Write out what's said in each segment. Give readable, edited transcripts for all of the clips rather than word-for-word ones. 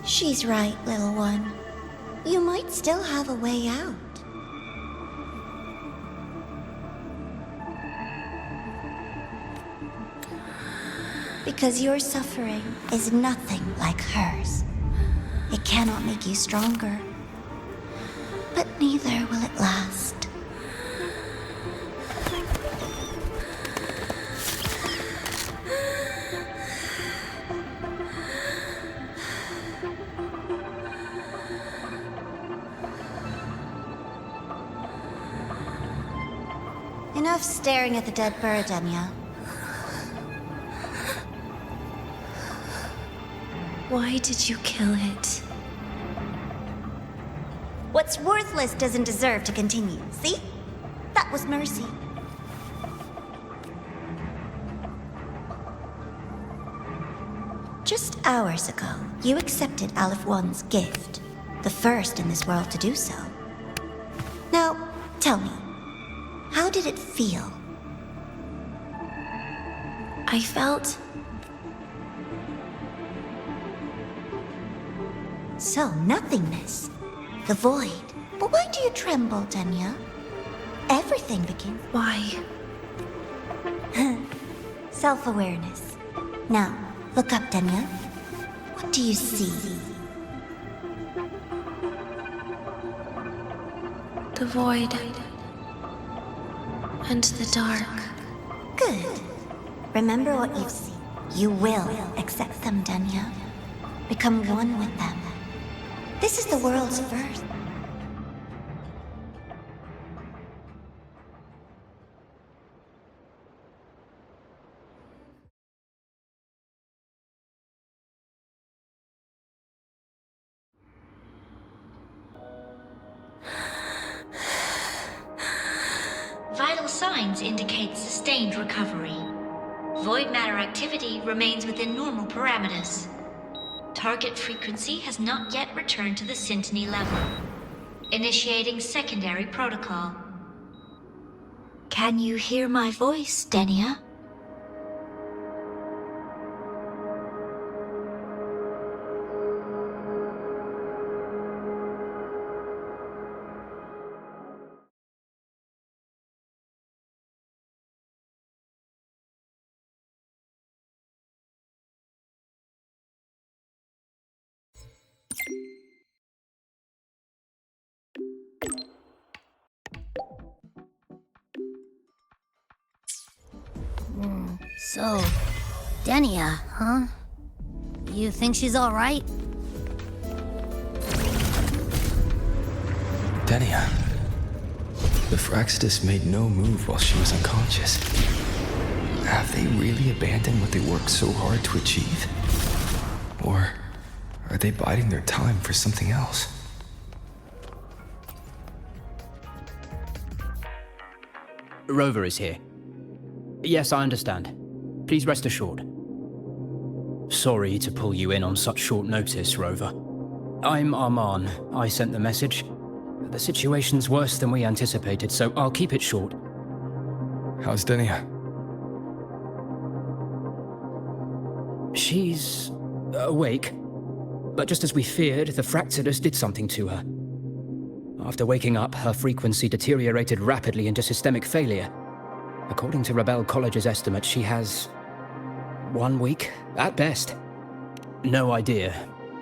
She's right, little one. You might still have a way out. Because your suffering is nothing like hers. It cannot make you stronger, but neither will it last. Enough staring at the dead bird, Enya. Why did you kill it? What's worthless doesn't deserve to continue, see? That was mercy. Just hours ago, you accepted Aleph One's gift, the first in this world to do so. Now, tell me, how did it feel? I felt... So, nothingness. The void. But why do you tremble, Denya? Everything begins. Why? Self-awareness. Now, look up, Denya. What do you see? The void. And the dark. Good. Remember what you've seen. You will accept them, Denya. Become one with them. This is the world's first. Vital signs indicate sustained recovery. Void matter activity remains within normal parameters. Target frequency has not yet returned to the Syntony level. Initiating secondary protocol. Can you hear my voice, Denya? So, Denya, huh? You think she's all right? Denya. The Fraxidus made no move while she was unconscious. Have they really abandoned what they worked so hard to achieve? Or are they biding their time for something else? Rover is here. Yes, I understand. Please rest assured. Sorry to pull you in on such short notice, Rover. I'm Arman. I sent the message. The situation's worse than we anticipated, so I'll keep it short. How's Denya? She's awake. But just as we feared, the Fraxidus did something to her. After waking up, her frequency deteriorated rapidly into systemic failure. According to Rebel College's estimate, she has 1 week, at best. No idea.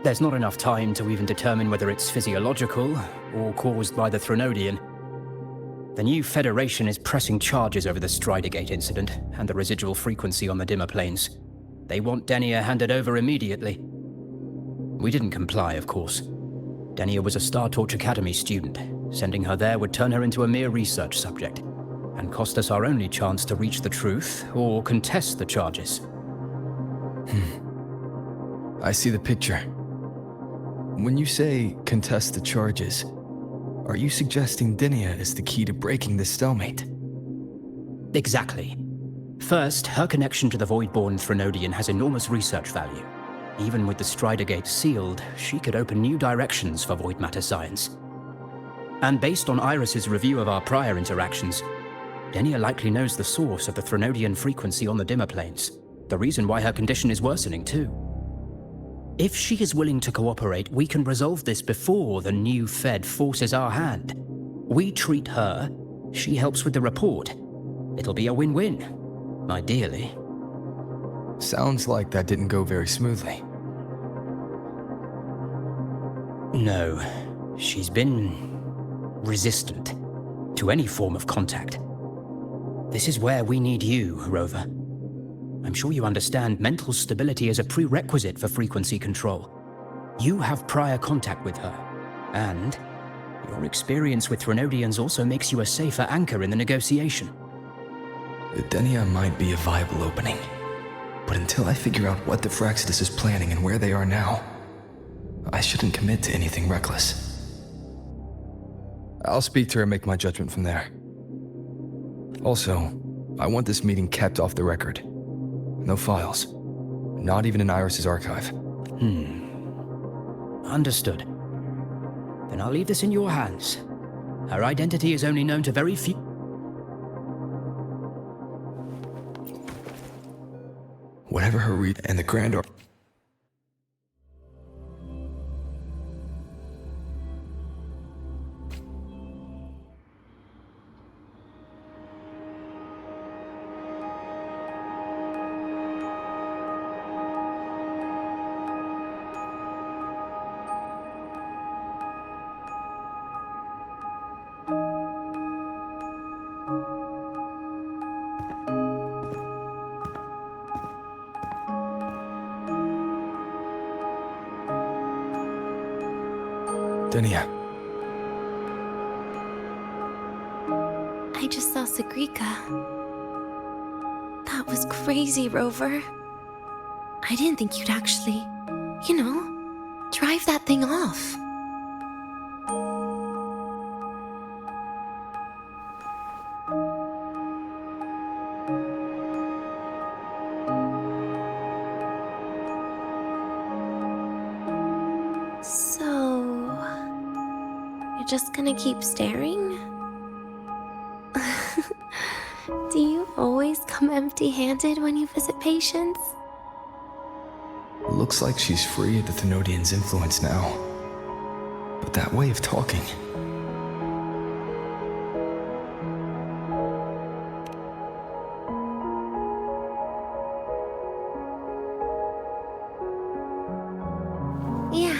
There's not enough time to even determine whether it's physiological or caused by the Threnodian. The new Federation is pressing charges over the Stridegate incident and the residual frequency on the dimmer planes. They want Denya handed over immediately. We didn't comply, of course. Denya was a Star Torch Academy student. Sending her there would turn her into a mere research subject, and cost us our only chance to reach the truth or contest the charges. I see the picture. When you say contest the charges, are you suggesting Denya is the key to breaking this stalemate? Exactly. First, her connection to the Voidborn Threnodian has enormous research value. Even with the Stridegate sealed, she could open new directions for void matter science. And based on Iris's review of our prior interactions, Denya likely knows the source of the Threnodian frequency on the dimmer planes. The reason why her condition is worsening, too. If she is willing to cooperate, we can resolve this before the new Fed forces our hand. We treat her, she helps with the report. It'll be a win-win, ideally. Sounds like that didn't go very smoothly. No, she's been resistant to any form of contact. This is where we need you, Rover. I'm sure you understand mental stability is a prerequisite for frequency control. You have prior contact with her, and your experience with Threnodians also makes you a safer anchor in the negotiation. Denia might be a viable opening, but until I figure out what the Fraxidus is planning and where they are now, I shouldn't commit to anything reckless. I'll speak to her and make my judgment from there. Also, I want this meeting kept off the record. No files. Not even in Iris's archive. Understood. Then I'll leave this in your hands. Her identity is only known to very few. Whatever her read and the Grand Denia. I just saw Segue. That was crazy, Rover. I didn't think you'd actually, drive that thing off. Just gonna keep staring? Do you always come empty-handed when you visit patients? Looks like she's free of the Thenodian's influence now. But that way of talking... Yeah,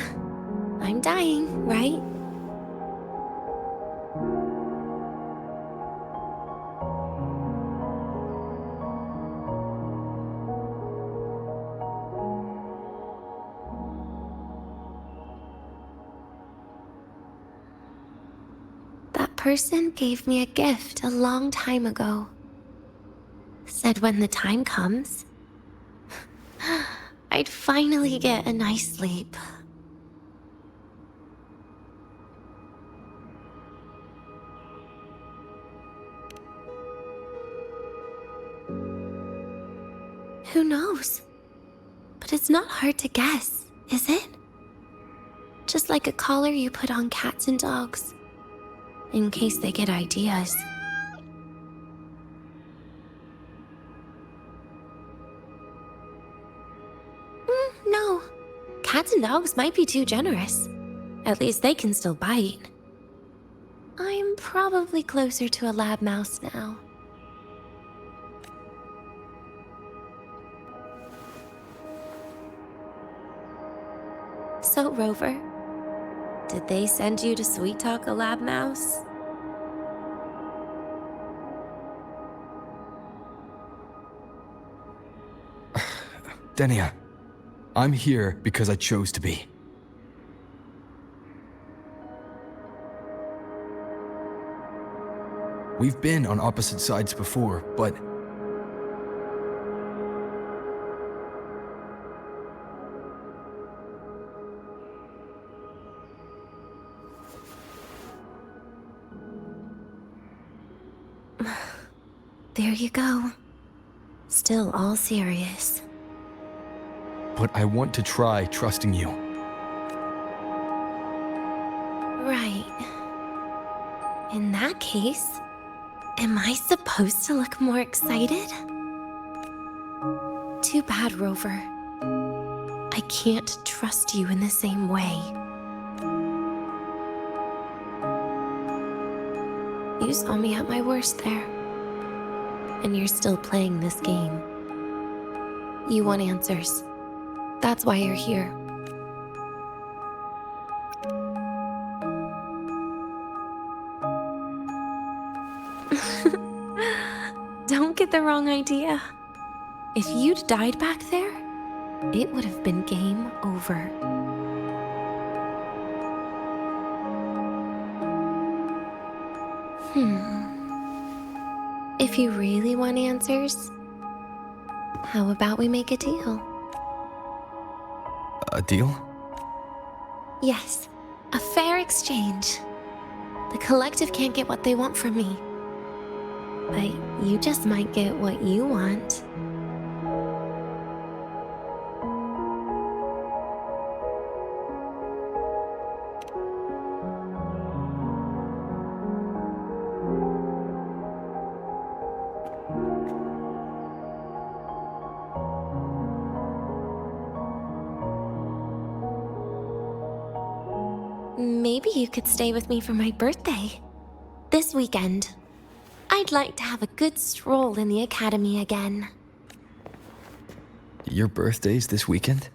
I'm dying, right? Person gave me a gift a long time ago. Said when the time comes, I'd finally get a nice sleep. Who knows? But it's not hard to guess, is it? Just like a collar you put on cats and dogs. In case they get ideas. No. Cats and dogs might be too generous. At least they can still bite. I'm probably closer to a lab mouse now. So, Rover, did they send you to sweet talk a lab mouse? Denia, I'm here because I chose to be. We've been on opposite sides before, but... There you go. Still all serious. But I want to try trusting you. Right. In that case, am I supposed to look more excited? Too bad, Rover. I can't trust you in the same way. You saw me at my worst there. And you're still playing this game. You want answers. That's why you're here. Don't get the wrong idea. If you'd died back there, it would have been game over. If you really want answers, how about we make a deal? A deal? Yes, a fair exchange. The collective can't get what they want from me. But you just might get what you want. Maybe you could stay with me for my birthday. This weekend. I'd like to have a good stroll in the academy again. Your birthday's this weekend?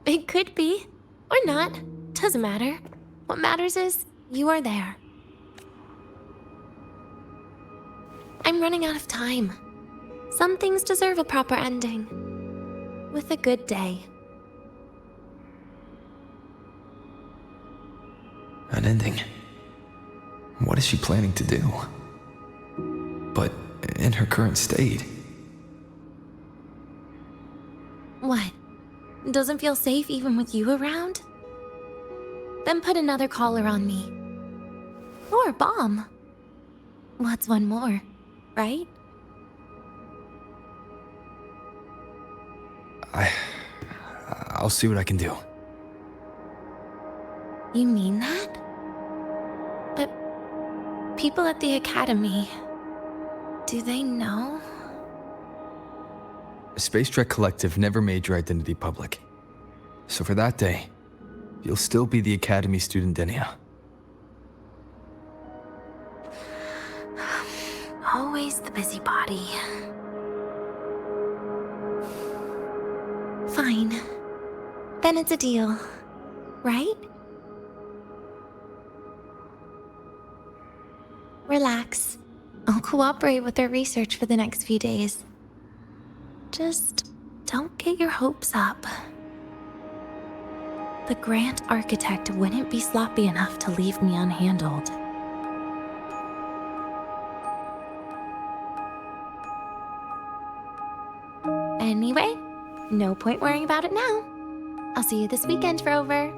It could be, or not. Doesn't matter. What matters is you are there. I'm running out of time. Some things deserve a proper ending. With a good day. An ending? What is she planning to do? But in her current state. What? Doesn't feel safe even with you around? Then put another collar on me. Or a bomb. What's one more, right? I'll see what I can do. You mean that? But people at the academy, do they know? Space Trek Collective never made your identity public. So for that day, you'll still be the Academy student Denia. Always the busybody. Fine. Then it's a deal, right? Relax. I'll cooperate with their research for the next few days. Just don't get your hopes up. The Grand Architect wouldn't be sloppy enough to leave me unhandled. Anyway, no point worrying about it now. I'll see you this weekend, Rover.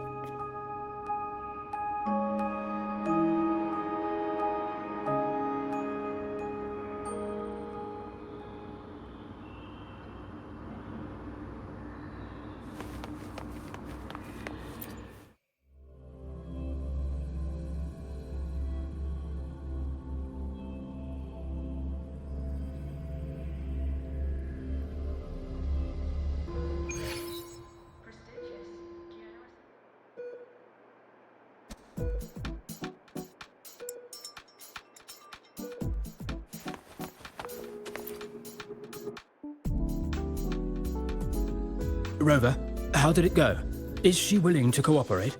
Rover, how did it go? Is she willing to cooperate?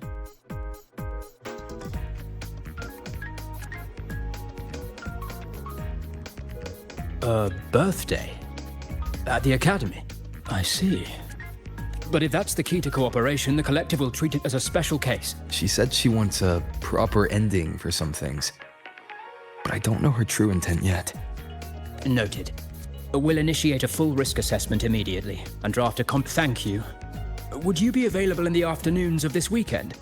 A birthday? At the academy? I see. But if that's the key to cooperation, the collective will treat it as a special case. She said she wants a proper ending for some things. But I don't know her true intent yet. Noted. We'll initiate a full risk assessment immediately and draft a Thank you. Would you be available in the afternoons of this weekend?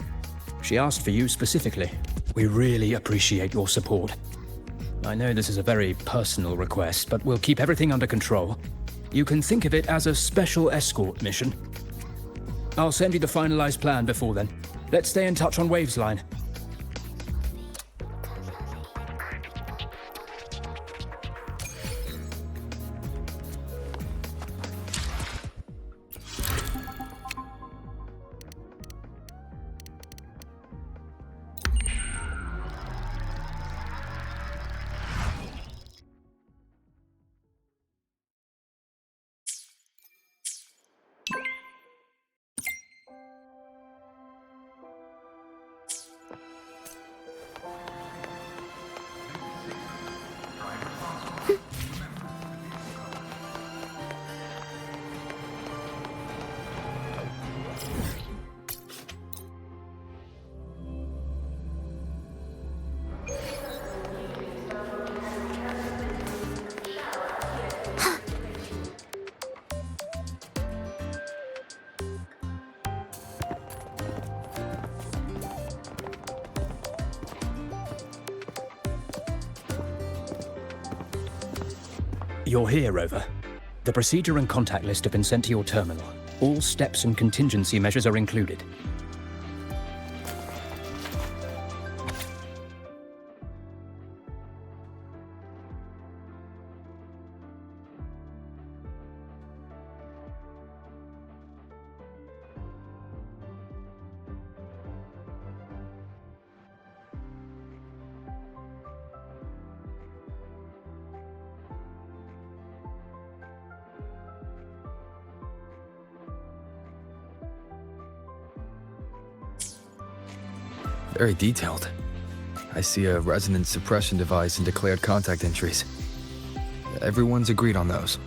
She asked for you specifically. We really appreciate your support. I know this is a very personal request, but we'll keep everything under control. You can think of it as a special escort mission. I'll send you the finalized plan before then. Let's stay in touch on Waves Line. You're here, Rover. The procedure and contact list have been sent to your terminal. All steps and contingency measures are included. Very detailed. I see a resonance suppression device and declared contact entries. Everyone's agreed on those.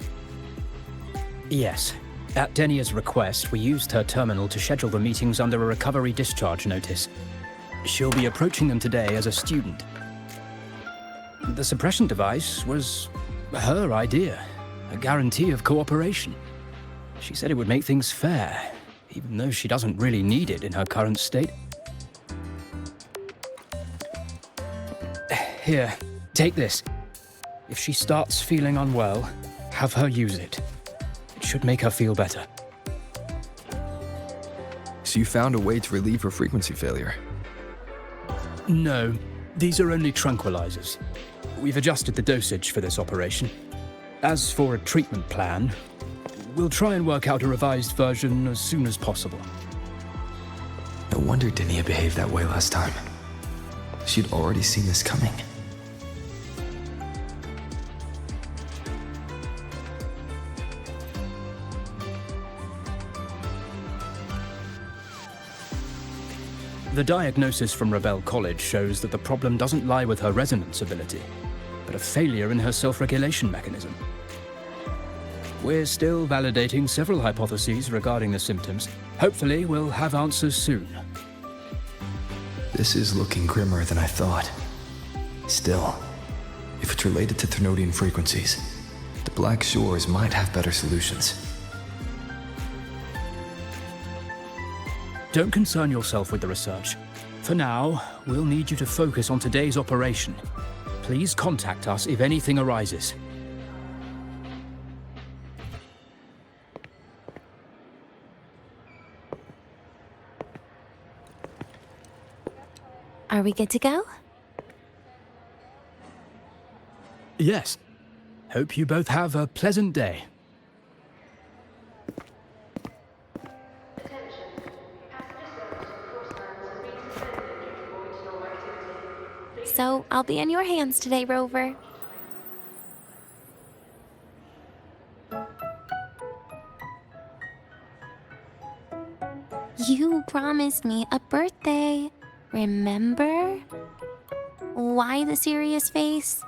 Yes. At Denia's request, we used her terminal to schedule the meetings under a recovery discharge notice. She'll be approaching them today as a student. The suppression device was her idea, a guarantee of cooperation. She said it would make things fair, even though she doesn't really need it in her current state. Here, take this. If she starts feeling unwell, have her use it. It should make her feel better. So you found a way to relieve her frequency failure? No, these are only tranquilizers. We've adjusted the dosage for this operation. As for a treatment plan, we'll try and work out a revised version as soon as possible. No wonder Denia behaved that way last time. She'd already seen this coming. The diagnosis from Rebel College shows that the problem doesn't lie with her resonance ability, but a failure in her self-regulation mechanism. We're still validating several hypotheses regarding the symptoms. Hopefully, we'll have answers soon. This is looking grimmer than I thought. Still, if it's related to Thernoidian frequencies, the Black Shores might have better solutions. Don't concern yourself with the research. For now, we'll need you to focus on today's operation. Please contact us if anything arises. Are we good to go? Yes. Hope you both have a pleasant day. So, I'll be in your hands today, Rover. You promised me a birthday, remember? Why the serious face?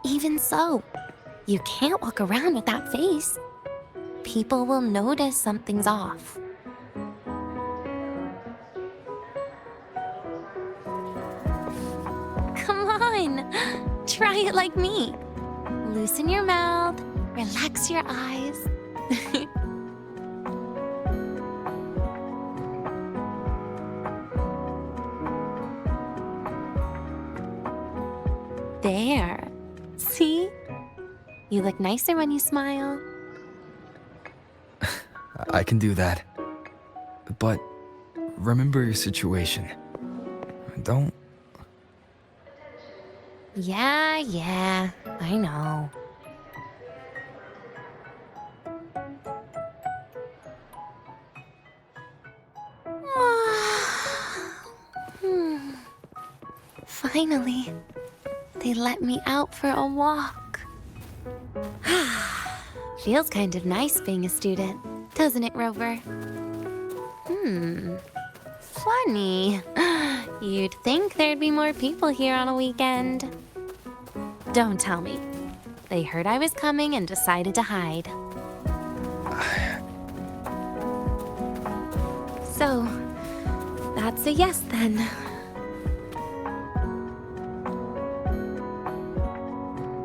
Even so, you can't walk around with that face. People will notice something's off. Come on, try it like me. Loosen your mouth, relax your eyes. There. See? You look nicer when you smile. I can do that. But remember your situation. Don't... Yeah, I know. Finally, they let me out for a walk. Feels kind of nice being a student, doesn't it, Rover? Funny. You'd think there'd be more people here on a weekend. Don't tell me. They heard I was coming and decided to hide. So, that's a yes then.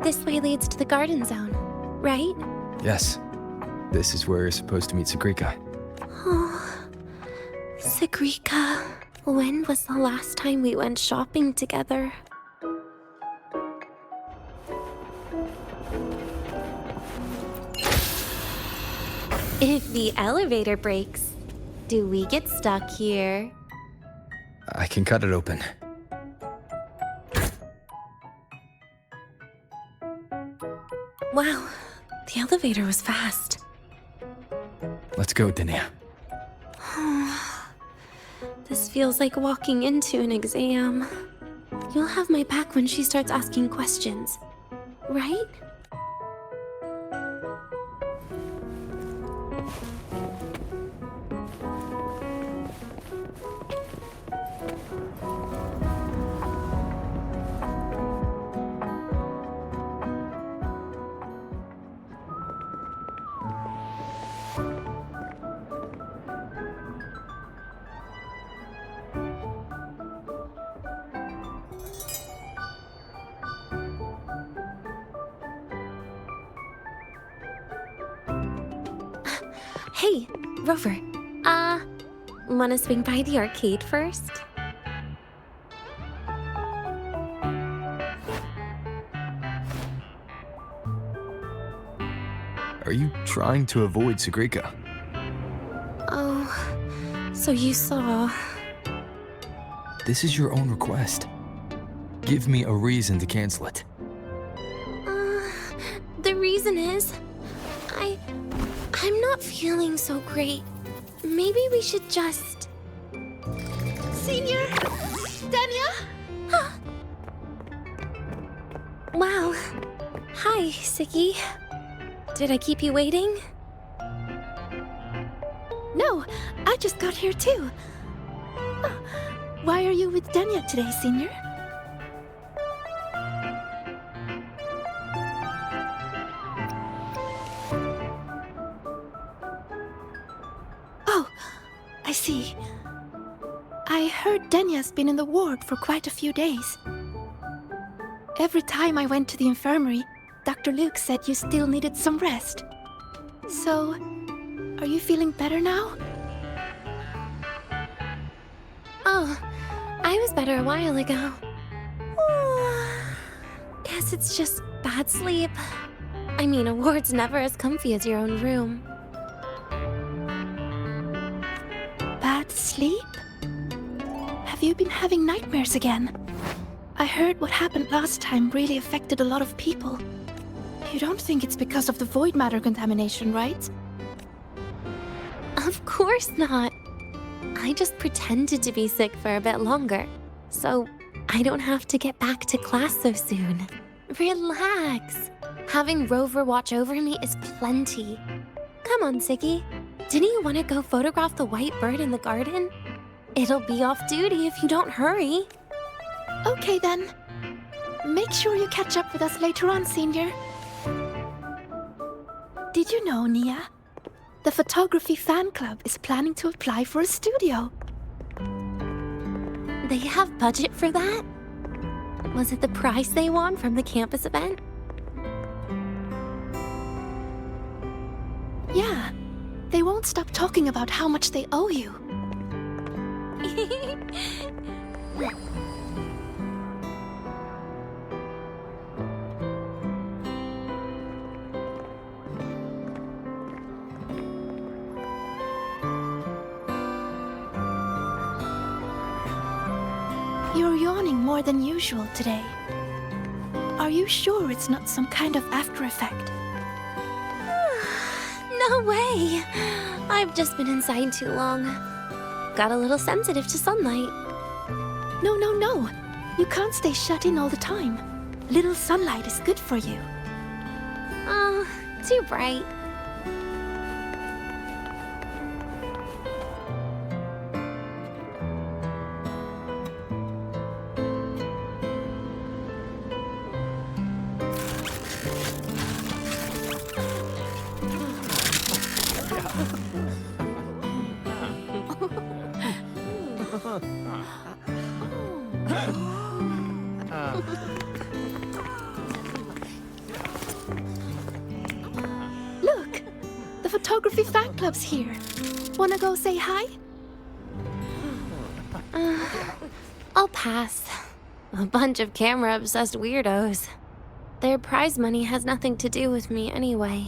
This way leads to the garden zone, right? Yes. This is where you're supposed to meet Sagrika. Oh, Sagrika. When was the last time we went shopping together? If the elevator breaks, do we get stuck here? I can cut it open. Wow, the elevator was fast. Let's go, Denia. This feels like walking into an exam. You'll have my back when she starts asking questions, right? Hey, Rover. Wanna swing by the arcade first? Are you trying to avoid Sagrika? Oh, so you saw... This is your own request. Give me a reason to cancel it. The reason is... I'm not feeling so great. Maybe we should just... Senior? Dania? Huh. Wow. Hi, Segue. Did I keep you waiting? No, I just got here too. Oh, why are you with Dania today, Senior? Oh, I see. I heard Dania's been in the ward for quite a few days. Every time I went to the infirmary, Dr. Luke said you still needed some rest. So, are you feeling better now? Oh, I was better a while ago. Guess it's just bad sleep. I mean, a ward's never as comfy as your own room. Bad sleep? Have you been having nightmares again? I heard what happened last time really affected a lot of people. You don't think it's because of the void matter contamination, right? Of course not. I just pretended to be sick for a bit longer, so I don't have to get back to class so soon. Relax. Having Rover watch over me is plenty. Come on, Segue. Didn't you want to go photograph the white bird in the garden? It'll be off duty if you don't hurry. Okay then. Make sure you catch up with us later on, Senior. Did you know, Nia? The photography fan club is planning to apply for a studio. They have budget for that? Was it the prize they won from the campus event? Yeah. They won't stop talking about how much they owe you. You're yawning more than usual today. Are you sure it's not some kind of after effect? No way! I've just been inside too long. Got a little sensitive to sunlight. No. You can't stay shut in all the time. Little sunlight is good for you. Oh, too bright. Look! The photography fan club's here. Wanna go say hi? I'll pass. A bunch of camera-obsessed weirdos. Their prize money has nothing to do with me anyway.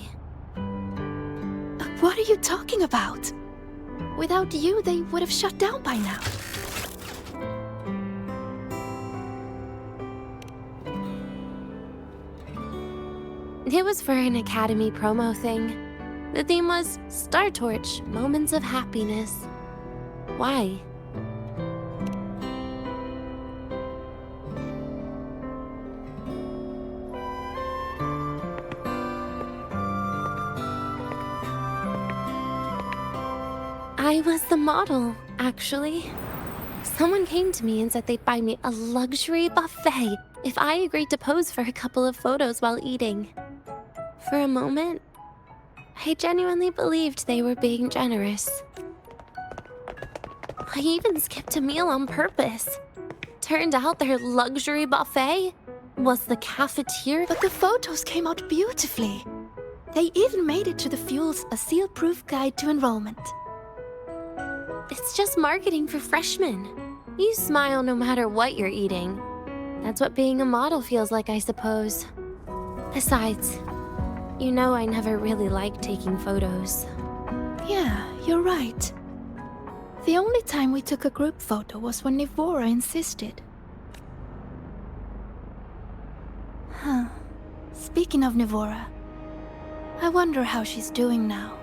What are you talking about? Without you, they would have shut down by now. It was for an Academy promo thing. The theme was Star Torch, Moments of Happiness. Why? I was the model, actually. Someone came to me and said they'd buy me a luxury buffet if I agreed to pose for a couple of photos while eating. For a moment, I genuinely believed they were being generous. I even skipped a meal on purpose. Turned out their luxury buffet was the cafeteria. But the photos came out beautifully. They even made it to the Fuel's A Seal-Proof Guide to Enrollment. It's just marketing for freshmen. You smile no matter what you're eating. That's what being a model feels like, I suppose. Besides, you know I never really liked taking photos. Yeah, you're right. The only time we took a group photo was when Nivora insisted. Huh. Speaking of Nivora, I wonder how she's doing now.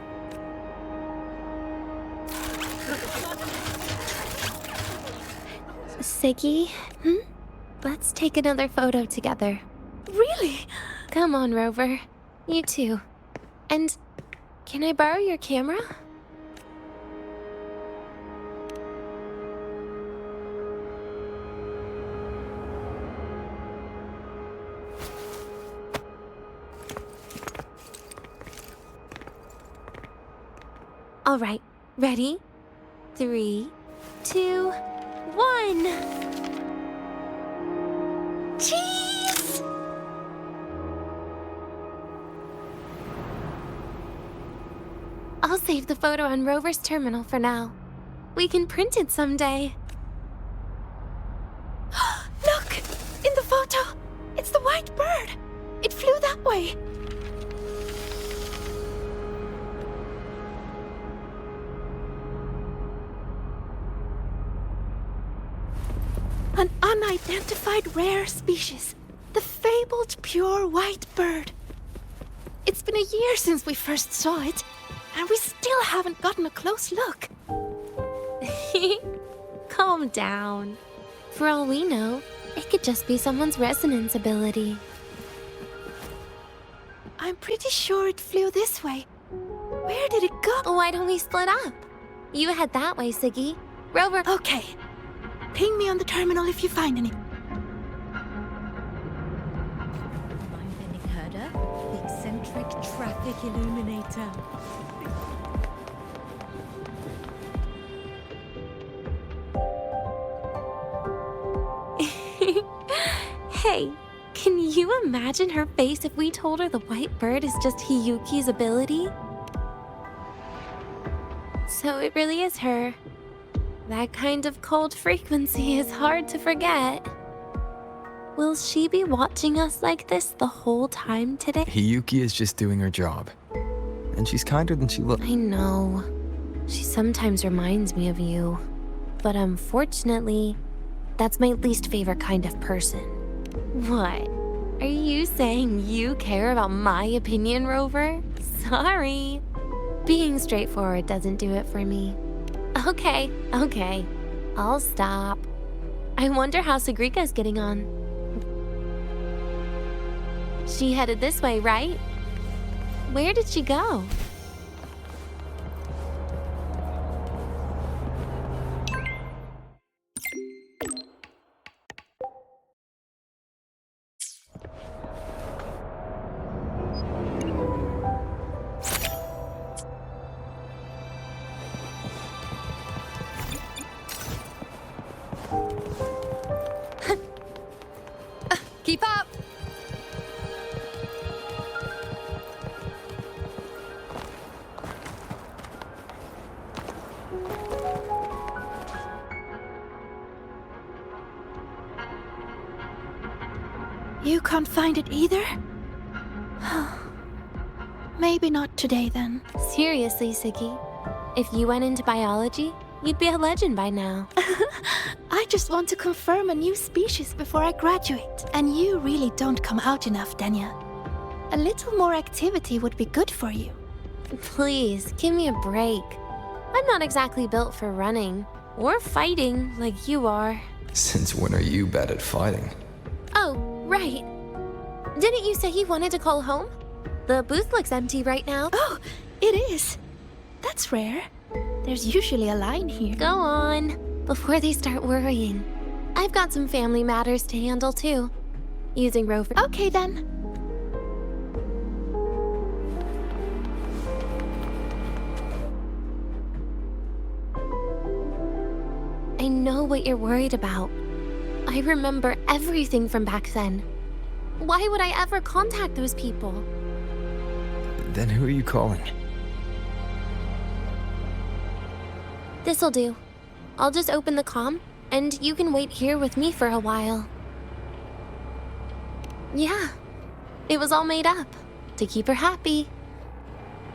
Segue? Let's take another photo together. Really? Come on, Rover. You too. And can I borrow your camera? All right, ready? 3, 2, 1. Jeez! I'll save the photo on Rover's terminal for now. We can print it someday. Look! In the photo! It's the white bird! It flew that way! An unidentified rare species. The fabled pure white bird. It's been a year since we first saw it, and we still haven't gotten a close look. Calm down. For all we know, it could just be someone's resonance ability. I'm pretty sure it flew this way. Where did it go? Why don't we split up? You head that way, Segue. Rover. Okay. Ping me on the terminal if you find any. I'm Benny Herder, the eccentric traffic illuminator. Hey, can you imagine her face if we told her the white bird is just Hiyuki's ability? So it really is her. That kind of cold frequency is hard to forget. Will she be watching us like this the whole time today? Hiyuki is just doing her job. And she's kinder than she looks. I know. She sometimes reminds me of you. But unfortunately, that's my least favorite kind of person. What? Are you saying you care about my opinion, Rover? Sorry. Being straightforward doesn't do it for me. Okay. I'll stop. I wonder how Sagrika's getting on. She headed this way, right? Where did she go? Keep up! You can't find it either? Maybe not today then. Seriously, Segue. If you went into biology, you'd be a legend by now. I just want to confirm a new species before I graduate. And you really don't come out enough, Denya. A little more activity would be good for you. Please, give me a break. I'm not exactly built for running or fighting like you are. Since when are you bad at fighting? Oh, right. Didn't you say you wanted to call home? The booth looks empty right now. Oh, it is. That's rare. There's usually a line here. Go on, before they start worrying. I've got some family matters to handle too. Using Rover. Okay then. I know what you're worried about. I remember everything from back then. Why would I ever contact those people? Then who are you calling? This'll do. I'll just open the comm, and you can wait here with me for a while. Yeah, it was all made up, to keep her happy.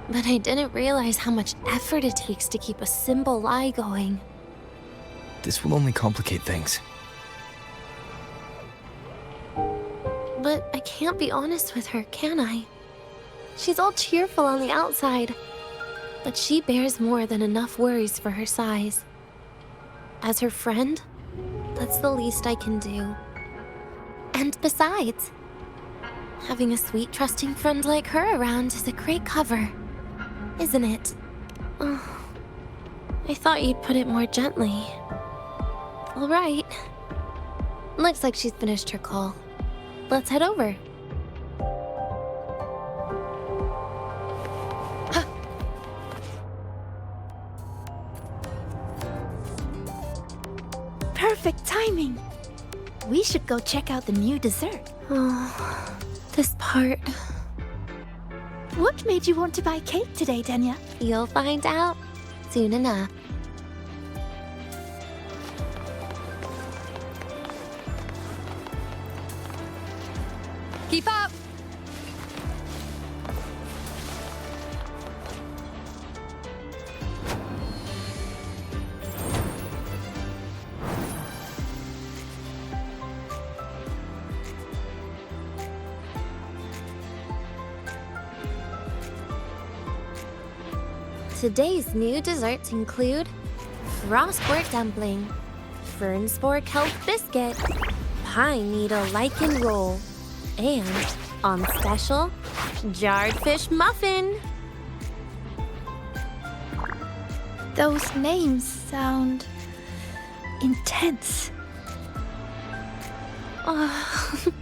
But I didn't realize how much effort it takes to keep a simple lie going. This will only complicate things. But I can't be honest with her, can I? She's all cheerful on the outside, but she bears more than enough worries for her size. As her friend, that's the least I can do. And besides, having a sweet, trusting friend like her around is a great cover, isn't it? Oh, I thought you'd put it more gently. All right. Looks like she's finished her call. Let's head over. Perfect timing. We should go check out the new dessert. Oh, this part. What made you want to buy cake today, Denya? You'll find out soon enough. Keep up! Today's new desserts include frostwork dumpling, fern spore kelp biscuit, pine needle lichen roll, and, on special, jarred fish muffin. Those names sound intense. Oh.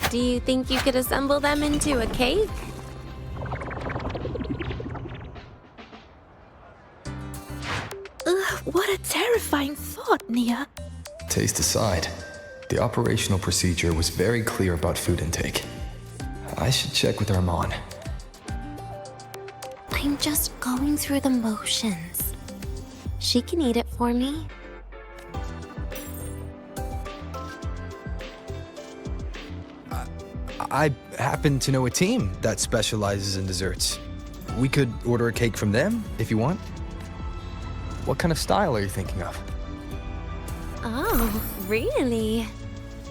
Do you think you could assemble them into a cake? Ugh, what a terrifying thought, Nia. Taste aside, the operational procedure was very clear about food intake. I should check with Armand. I'm just going through the motions. She can eat it for me. I happen to know a team that specializes in desserts. We could order a cake from them if you want. What kind of style are you thinking of? Oh, really?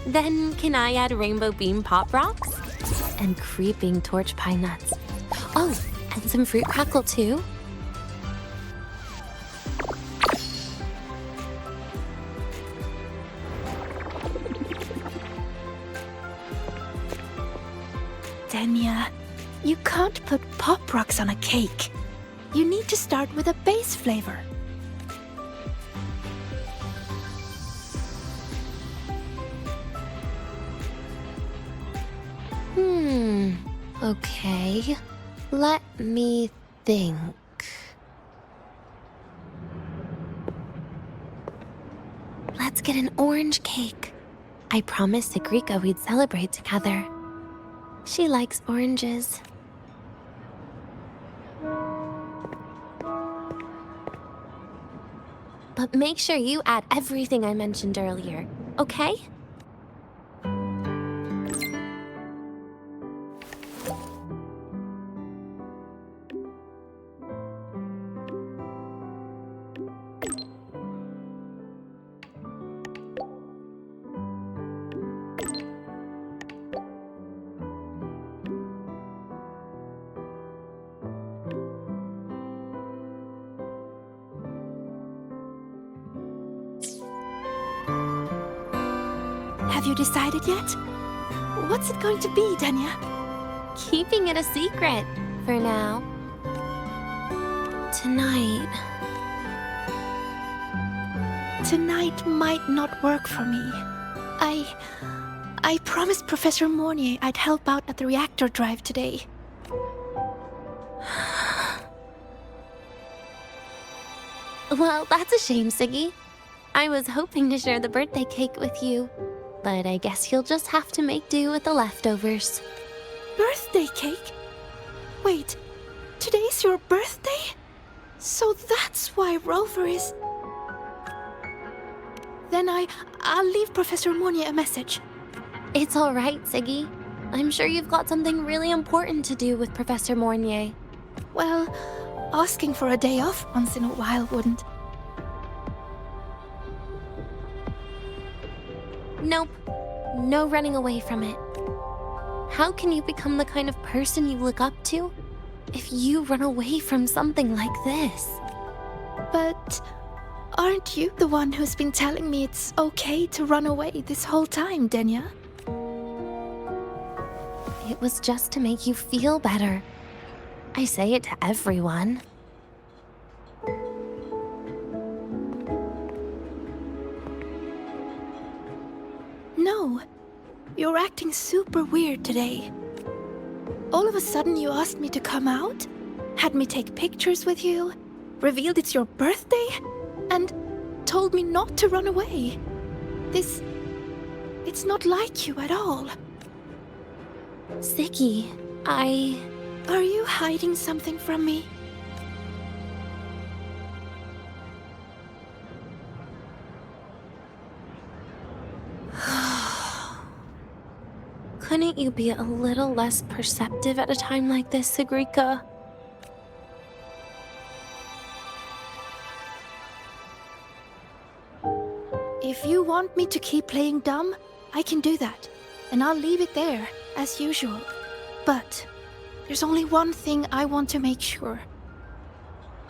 Then can I add rainbow bean pop rocks? And creeping torch pine nuts. Oh, and some fruit crackle too? Denya, You can't put Pop Rocks on a cake. You need to start with a base flavor. Okay. Let me think. Let's get an orange cake. I promised Segrika we'd celebrate together. She likes oranges. But make sure you add everything I mentioned earlier, okay? Have you decided yet? What's it going to be, Danya? Keeping it a secret for now. Tonight. Tonight might not work for me. I promised Professor Mornier I'd help out at the reactor drive today. Well, that's a shame, Siggy. I was hoping to share the birthday cake with you, but I guess you'll just have to make do with the leftovers. Birthday cake? Wait, today's your birthday? So that's why Rover is... Then I'll leave Professor Mornier a message. It's all right, Siggy. I'm sure you've got something really important to do with Professor Mornier. Well, asking for a day off once in a while wouldn't. Nope. No running away from it. How can you become the kind of person you look up to if you run away from something like this? But aren't you the one who's been telling me it's okay to run away this whole time, Danya? It was just to make you feel better. I say it to everyone. No, you're acting super weird today. All of a sudden you asked me to come out, had me take pictures with you, revealed it's your birthday, and told me not to run away. It's not like you at all. Siggy, Are you hiding something from me? Couldn't you be a little less perceptive at a time like this, Segrika? If you want me to keep playing dumb, I can do that. And I'll leave it there, as usual. But there's only one thing I want to make sure.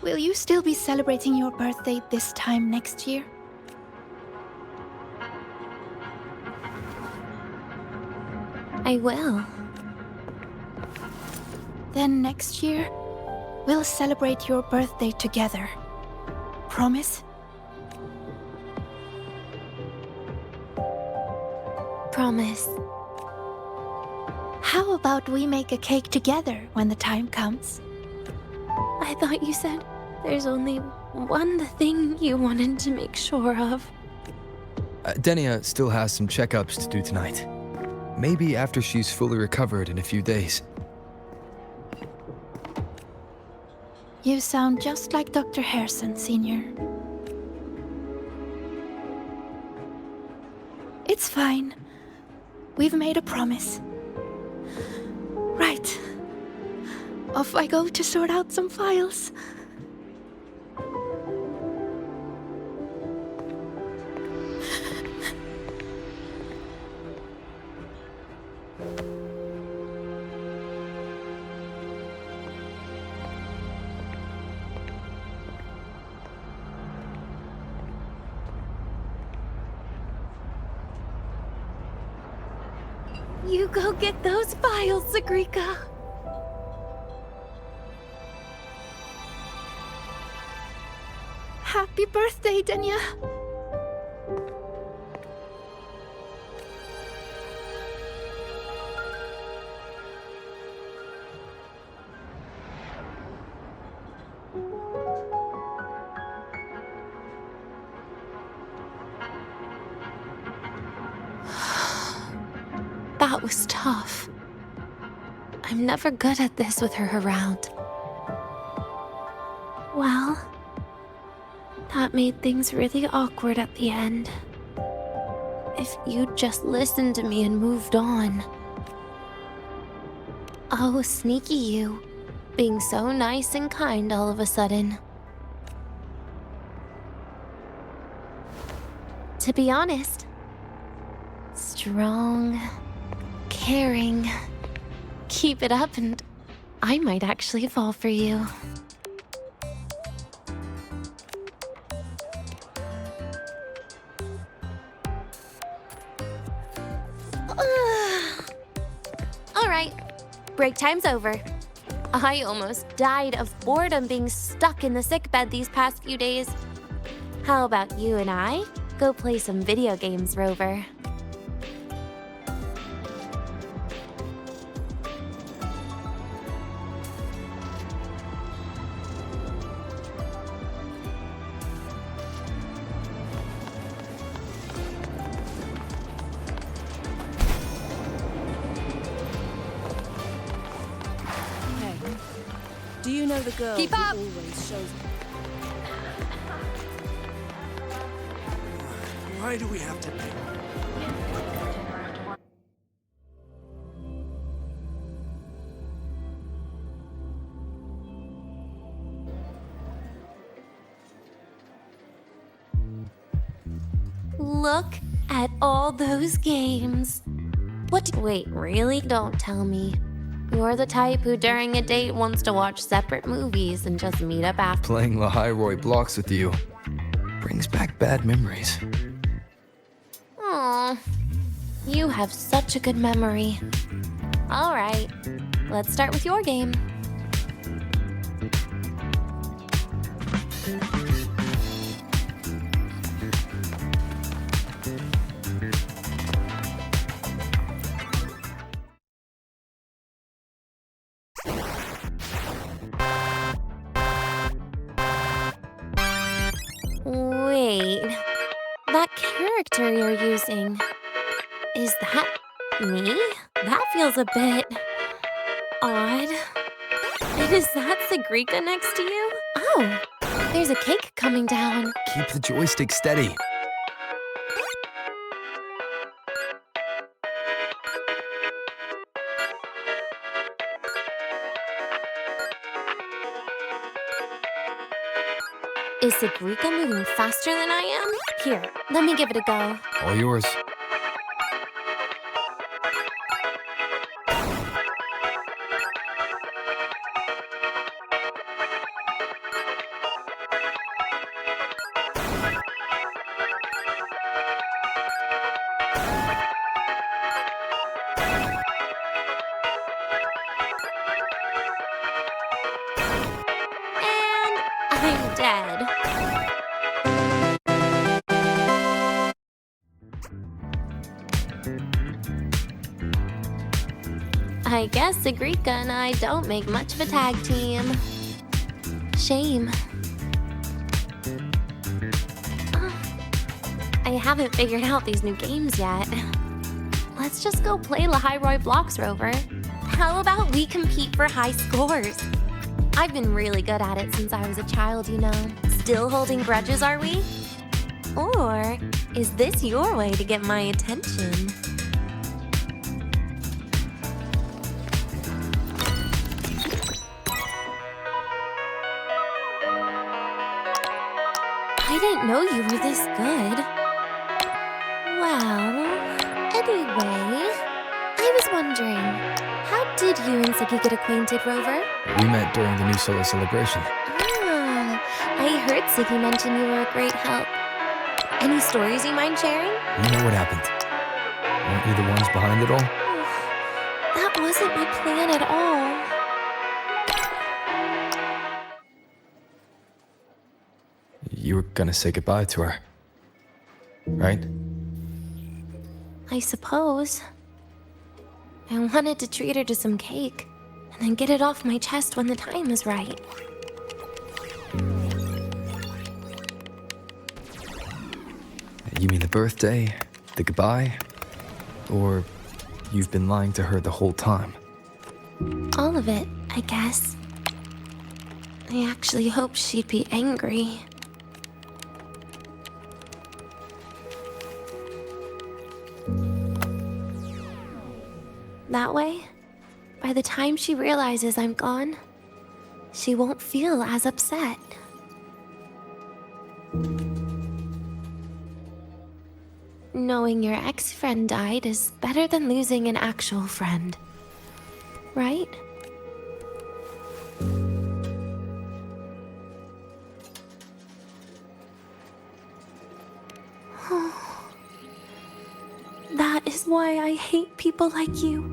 Will you still be celebrating your birthday this time next year? I will. Then next year, we'll celebrate your birthday together. Promise? Promise. How about we make a cake together when the time comes? I thought you said there's only one thing you wanted to make sure of. Denia still has some checkups to do tonight. Maybe after she's fully recovered in a few days. You sound just like Dr. Harrison, Senior. It's fine. We've made a promise. Right. Off I go to sort out some files. You go get those files, Segrika. Happy birthday, Denia. That was tough. I'm never good at this with her around. Well, that made things really awkward at the end. If you'd just listened to me and moved on. Oh, sneaky you. Being so nice and kind all of a sudden. To be honest, strong, caring. Keep it up and I might actually fall for you. All right, break time's over. I almost died of boredom being stuck in the sickbed these past few days. How about you and I go play some video games, Rover? Do you know the girl Keep who up! always shows... Why do we have to pick? Look at all those games. Wait, really? Don't tell me. You're the type who during a date wants to watch separate movies and just meet up after. Playing Lahai blocks with you brings back bad memories. Aw, you have such a good memory. All right, let's start with your game. Wait, that character you're using, is that me? That feels a bit odd. And is that Segrika next to you? Oh, there's a cake coming down. Keep the joystick steady. Is Segrika moving faster than I am? Here, let me give it a go. All yours. And I'm dead. I guess Segrika and I don't make much of a tag team. Shame. I haven't figured out these new games yet. Let's just go play Lahai Blocks, Rover. How about we compete for high scores? I've been really good at it since I was a child, you know. Still holding grudges, are we? Or is this your way to get my attention? I didn't know you were this good. Well, anyway, I was wondering, how did you and Segue get acquainted, Rover? We met during the new solo celebration. Ah, I heard Segue mention you were a great help. Any stories you mind sharing? You know what happened. Weren't you the ones behind it all? That wasn't my plan at all. You you were gonna say goodbye to her. Right? I suppose. I wanted to treat her to some cake, and then get it off my chest when the time is right. You mean the birthday, the goodbye, or you've been lying to her the whole time? All of it, I guess. I actually hoped she'd be angry. That way, by the time she realizes I'm gone, she won't feel as upset. Knowing your ex-friend died is better than losing an actual friend, right? That is why I hate people like you.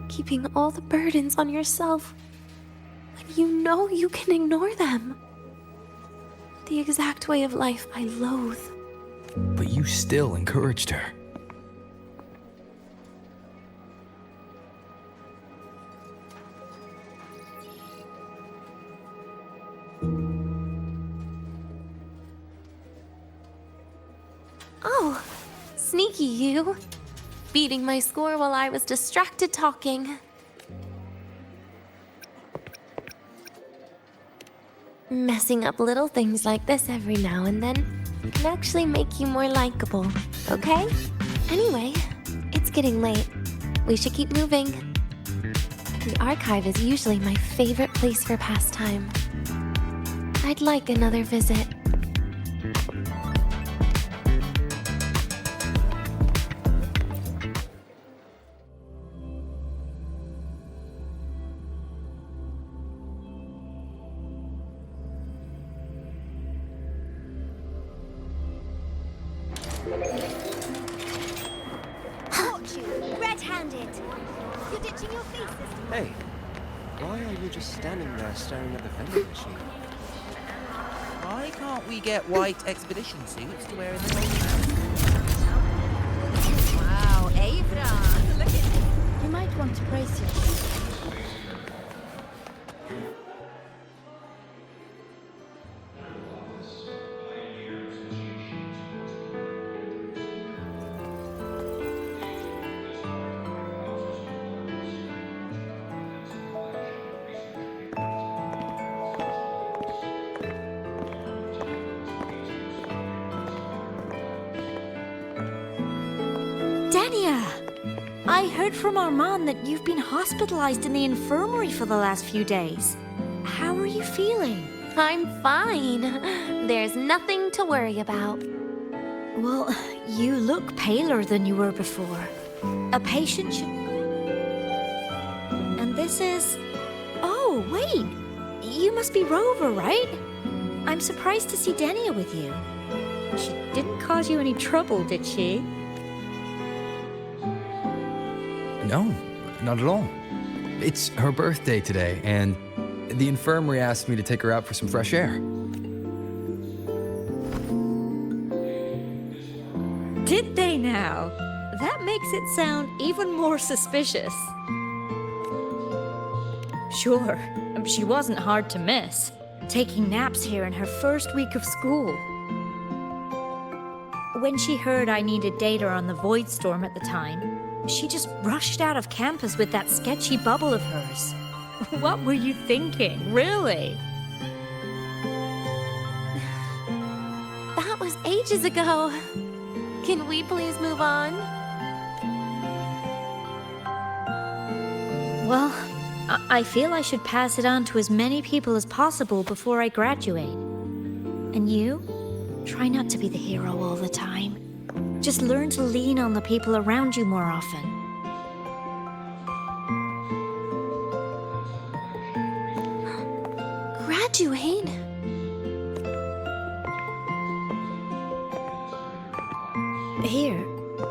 Keeping all the burdens on yourself when you know you can ignore them. The exact way of life I loathe. But you still encouraged her. Oh, sneaky you. Beating my score while I was distracted talking. Messing up little things like this every now and then can actually make you more likable, okay? Anyway, it's getting late. We should keep moving. The archive is usually my favorite place for pastime. I'd like another visit. Red-handed! You're ditching your thesis. Hey, why are you just standing there staring at the vending machine? Why can't we get white expedition suits to wear in the Wow, Avra! Look at you. You might want to brace yourself. I heard from Armand that you've been hospitalized in the infirmary for the last few days. How are you feeling? I'm fine. There's nothing to worry about. Well, you look paler than you were before. A patient should... And this is... Oh, wait! You must be Rover, right? I'm surprised to see Denia with you. She didn't cause you any trouble, did she? No, not at all. It's her birthday today, and the infirmary asked me to take her out for some fresh air. Did they now? That makes it sound even more suspicious. Sure, she wasn't hard to miss. Taking naps here in her first week of school. When she heard I needed data on the Void Storm at the time, she just rushed out of campus with that sketchy bubble of hers. What were you thinking, really? That was ages ago. Can we please move on? Well, I feel I should pass it on to as many people as possible before I graduate. And you? Try not to be the hero all the time. Just learn to lean on the people around you more often. Graduate? Here,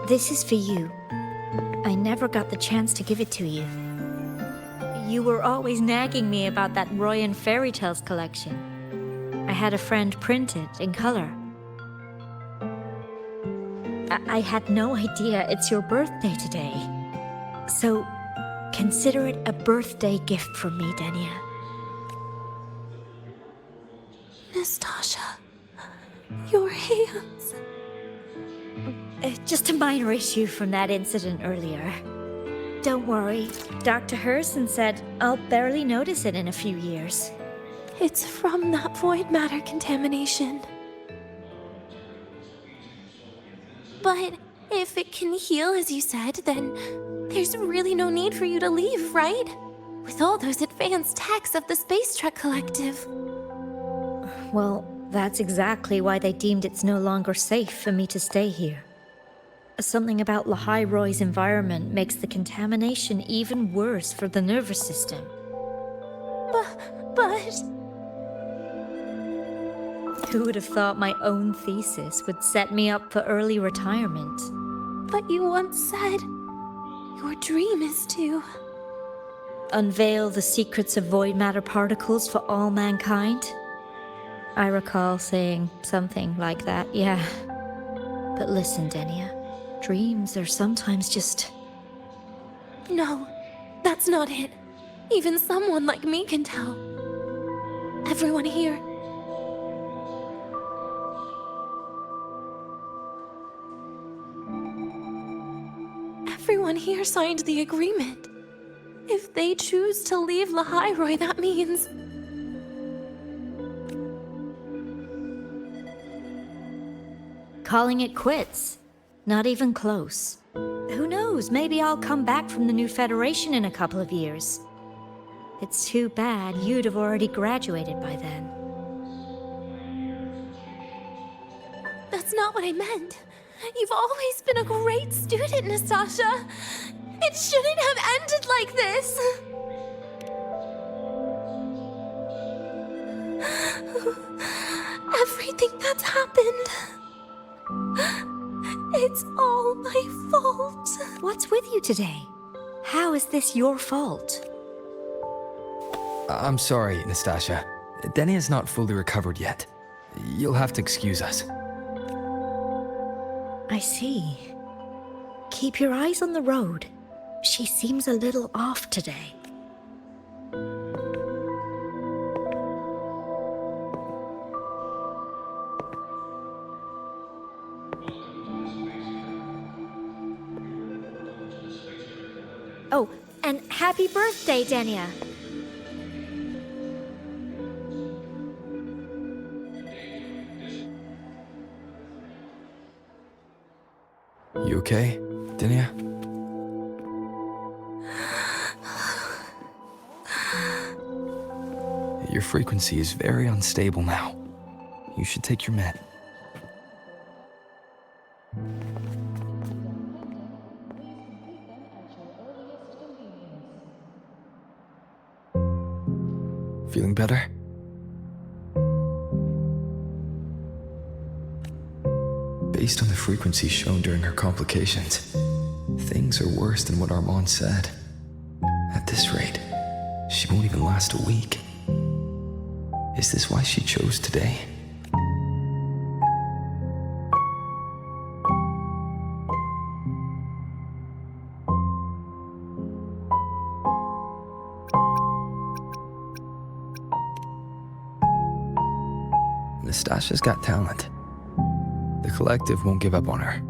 this is for you. I never got the chance to give it to you. You were always nagging me about that Roy and Fairy Tales collection. I had a friend print it in color. I had no idea it's your birthday today. So, consider it a birthday gift from me, Denia. Nastasha, your hands. Just a minor issue from that incident earlier. Don't worry, Dr. Herson said I'll barely notice it in a few years. It's from that void matter contamination. But if it can heal, as you said, then there's really no need for you to leave, right? With all those advanced techs of the Space Trek Collective. Well, that's exactly why they deemed it's no longer safe for me to stay here. Something about Lahai Roy's environment makes the contamination even worse for the nervous system. But... Who would have thought my own thesis would set me up for early retirement? But you once said your dream is to... unveil the secrets of void matter particles for all mankind? I recall saying something like that, yeah. But listen, Denia, dreams are sometimes just... No, that's not it. Even someone like me can tell. Everyone here... Everyone here signed the agreement. If they choose to leave Lahai Roy, that means... calling it quits. Not even close. Who knows, maybe I'll come back from the new Federation in a couple of years. It's too bad you'd have already graduated by then. That's not what I meant. You've always been a great student, Nastasha. It shouldn't have ended like this. Everything that's happened... it's all my fault. What's with you today? How is this your fault? I'm sorry, Nastasha. Denia's not fully recovered yet. You'll have to excuse us. I see. Keep your eyes on the road. She seems a little off today. Oh, and happy birthday, Denia. You okay, Denia? Your frequency is very unstable now. You should take your med. Feeling better? Based on the frequency shown during her complications, things are worse than what Armand said. At this rate, she won't even last a week. Is this why she chose today? Nastasha's got talent. The collective won't give up on her.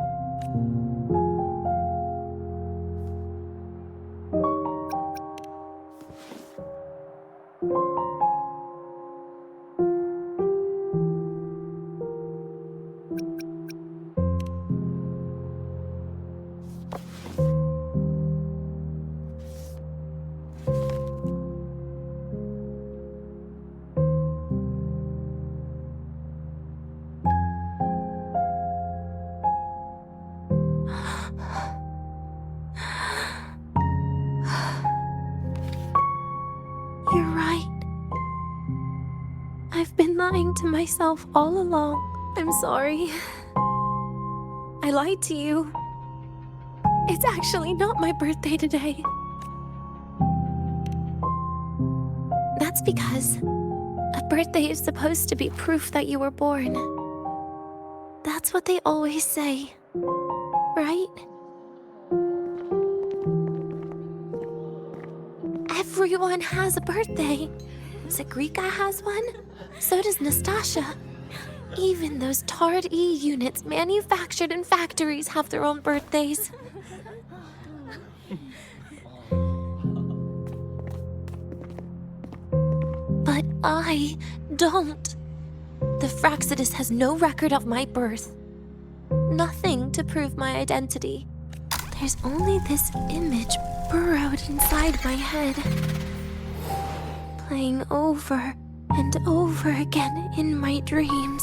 You're right. I've been lying to myself all along. I'm sorry. I lied to you. It's actually not my birthday today. That's because a birthday is supposed to be proof that you were born. That's what they always say, right? Everyone has a birthday. Segrika has one, so does Nastasha. Even those Tard E units manufactured in factories have their own birthdays. But I don't. The Fraxidus has no record of my birth. Nothing to prove my identity. There's only this image burrowed inside my head, playing over and over again in my dreams.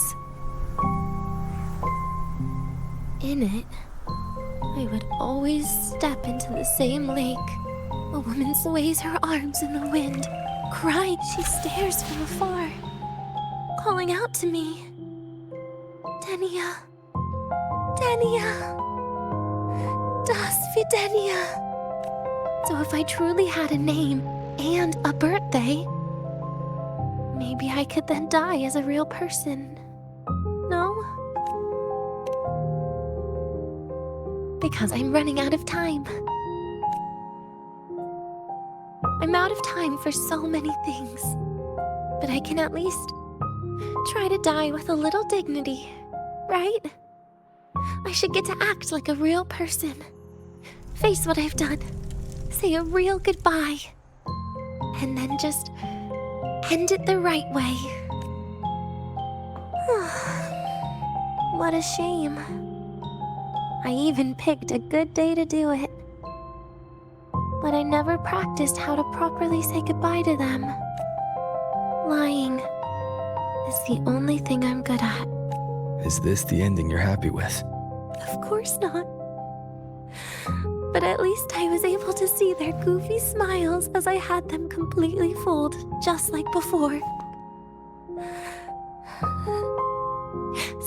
In it, I would always step into the same lake. A woman sways her arms in the wind. Crying, she stares from afar, calling out to me. Denia. Denia. Das Videnia. So if I truly had a name and a birthday, maybe I could then die as a real person. No? Because I'm running out of time. I'm out of time for so many things. But I can at least try to die with a little dignity, right? I should get to act like a real person. Face what I've done. Say a real goodbye. And then just end it the right way. What a shame. I even picked a good day to do it. But I never practiced how to properly say goodbye to them. Lying is the only thing I'm good at. Is this the ending you're happy with? Of course not. But at least I was able to see their goofy smiles as I had them completely fooled, just like before.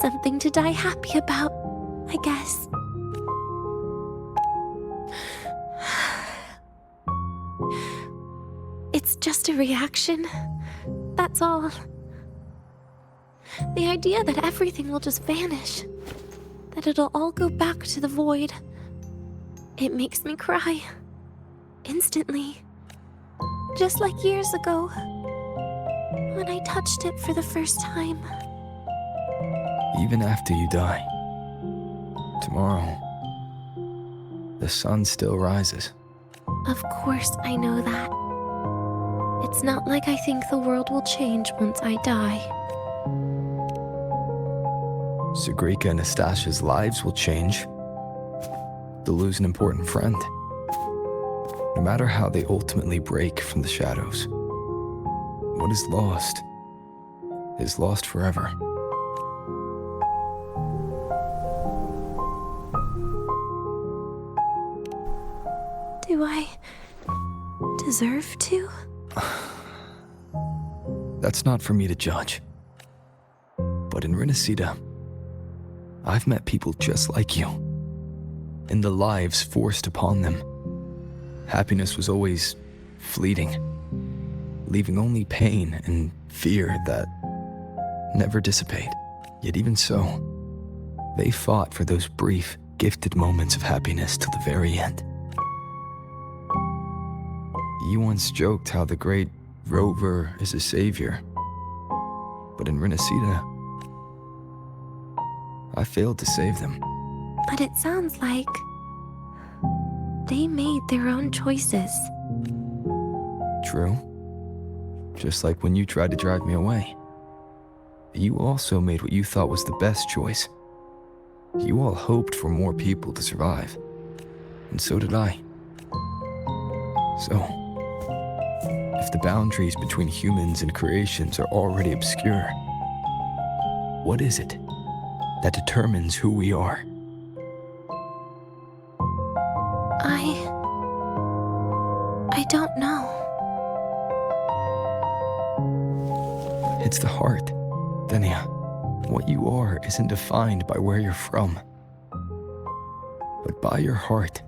Something to die happy about, I guess. It's just a reaction. That's all. The idea that everything will just vanish, that it'll all go back to the void, it makes me cry. Instantly. Just like years ago, when I touched it for the first time. Even after you die, tomorrow, the sun still rises. Of course I know that. It's not like I think the world will change once I die. Segrika and Nastasha's lives will change. They'll lose an important friend. No matter how they ultimately break from the shadows, what is lost forever. Do I deserve to? That's not for me to judge. But in Renacida, I've met people just like you. And the lives forced upon them. Happiness was always fleeting, leaving only pain and fear that never dissipate. Yet even so, they fought for those brief, gifted moments of happiness till the very end. You once joked how the great Rover is a savior. But in Renacida, I failed to save them. But it sounds like they made their own choices. True. Just like when you tried to drive me away. You also made what you thought was the best choice. You all hoped for more people to survive. And so did I. So, if the boundaries between humans and creations are already obscure, what is it that determines who we are? I don't know. It's the heart, Denia. What you are isn't defined by where you're from, but by your heart.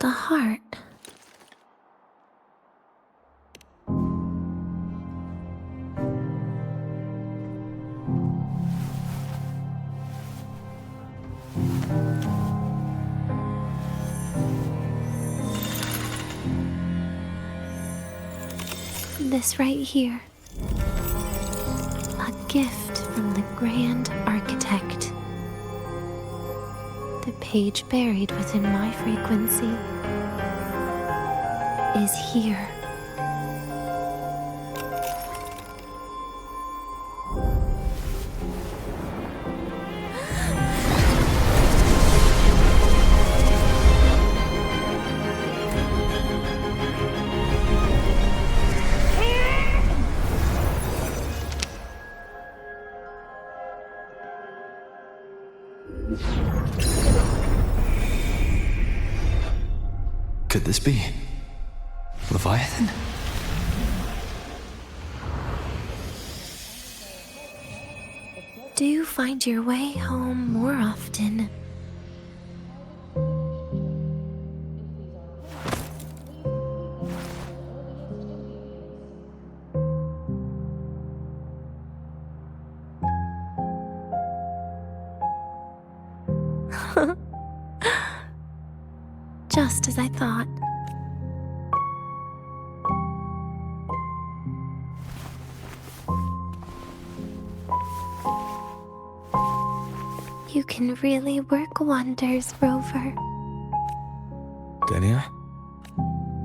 The heart. This right here. A gift from the Grand Architect. The page buried within my frequency is here. Could this be Leviathan? Do you find your way home more often? Just as I thought. You can really work wonders, Rover. Denia?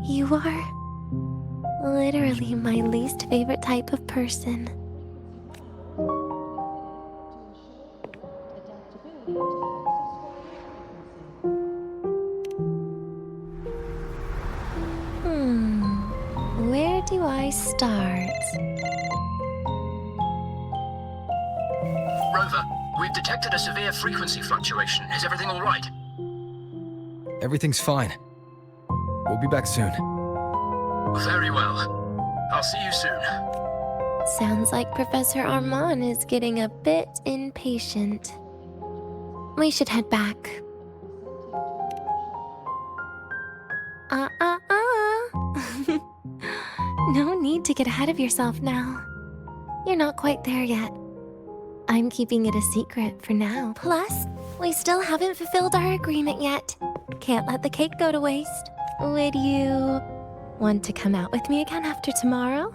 You are literally my least favorite type of person. Where do I start? Rover, we've detected a severe frequency fluctuation. Is everything all right? Everything's fine. We'll be back soon. Very well. I'll see you soon. Sounds like Professor Armand is getting a bit impatient. We should head back. No need to get ahead of yourself now. You're not quite there yet. I'm keeping it a secret for now. Plus, we still haven't fulfilled our agreement yet. Can't let the cake go to waste. Would you want to come out with me again after tomorrow?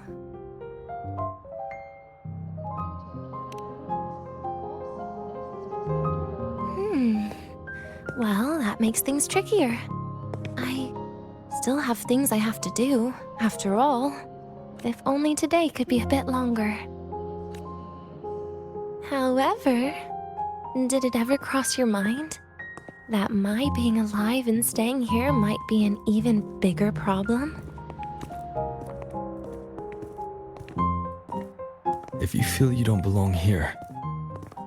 Well, that makes things trickier. I still have things I have to do, after all. If only today could be a bit longer. However, did it ever cross your mind that my being alive and staying here might be an even bigger problem? If you feel you don't belong here,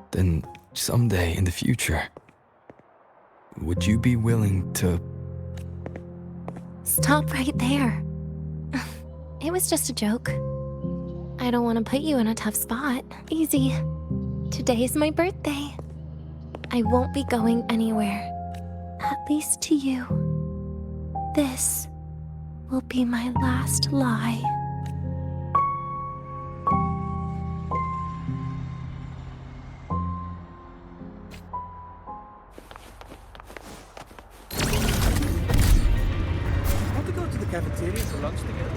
then someday in the future, would you be willing to... Stop right there. It was just a joke. I don't want to put you in a tough spot. Easy. Today is my birthday. I won't be going anywhere. At least to you. This will be my last lie. Want to go to the cafeteria for lunch together?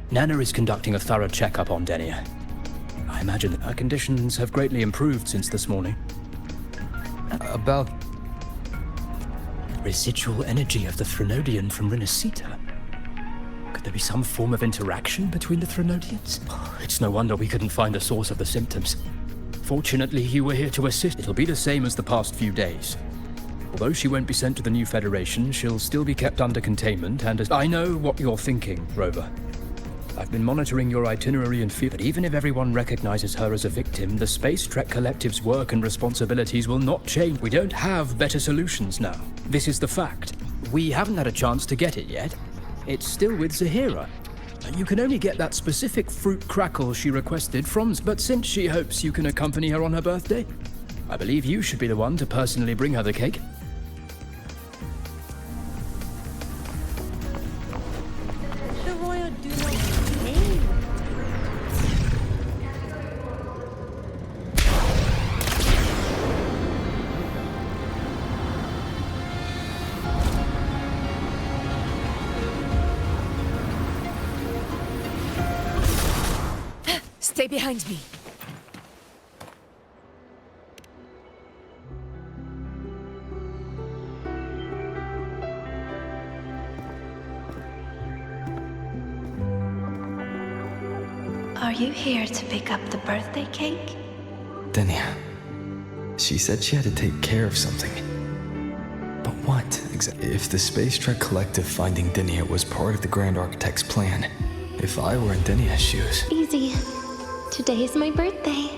Nana is conducting a thorough checkup on Denia. I imagine that her conditions have greatly improved since this morning. About... Residual energy of the Threnodian from Renacita. Could there be some form of interaction between the Threnodians? It's no wonder we couldn't find the source of the symptoms. Fortunately, you were here to assist. It'll be the same as the past few days. Although she won't be sent to the new Federation, she'll still be kept under containment, and as I know what you're thinking, Rover. I've been monitoring your itinerary and feel that even if everyone recognizes her as a victim, the Space Trek Collective's work and responsibilities will not change. We don't have better solutions now. This is the fact. We haven't had a chance to get it yet. It's still with Zahira. You can only get that specific fruit crackle she requested from, but since she hopes you can accompany her on her birthday, I believe you should be the one to personally bring her the cake. The royal do not name Stay behind me. Are you here to pick up the birthday cake? Denia. She said she had to take care of something. But what exactly? If the Space Trek Collective finding Denia was part of the Grand Architect's plan, if I were in Denia's shoes... Easy. Today is my birthday.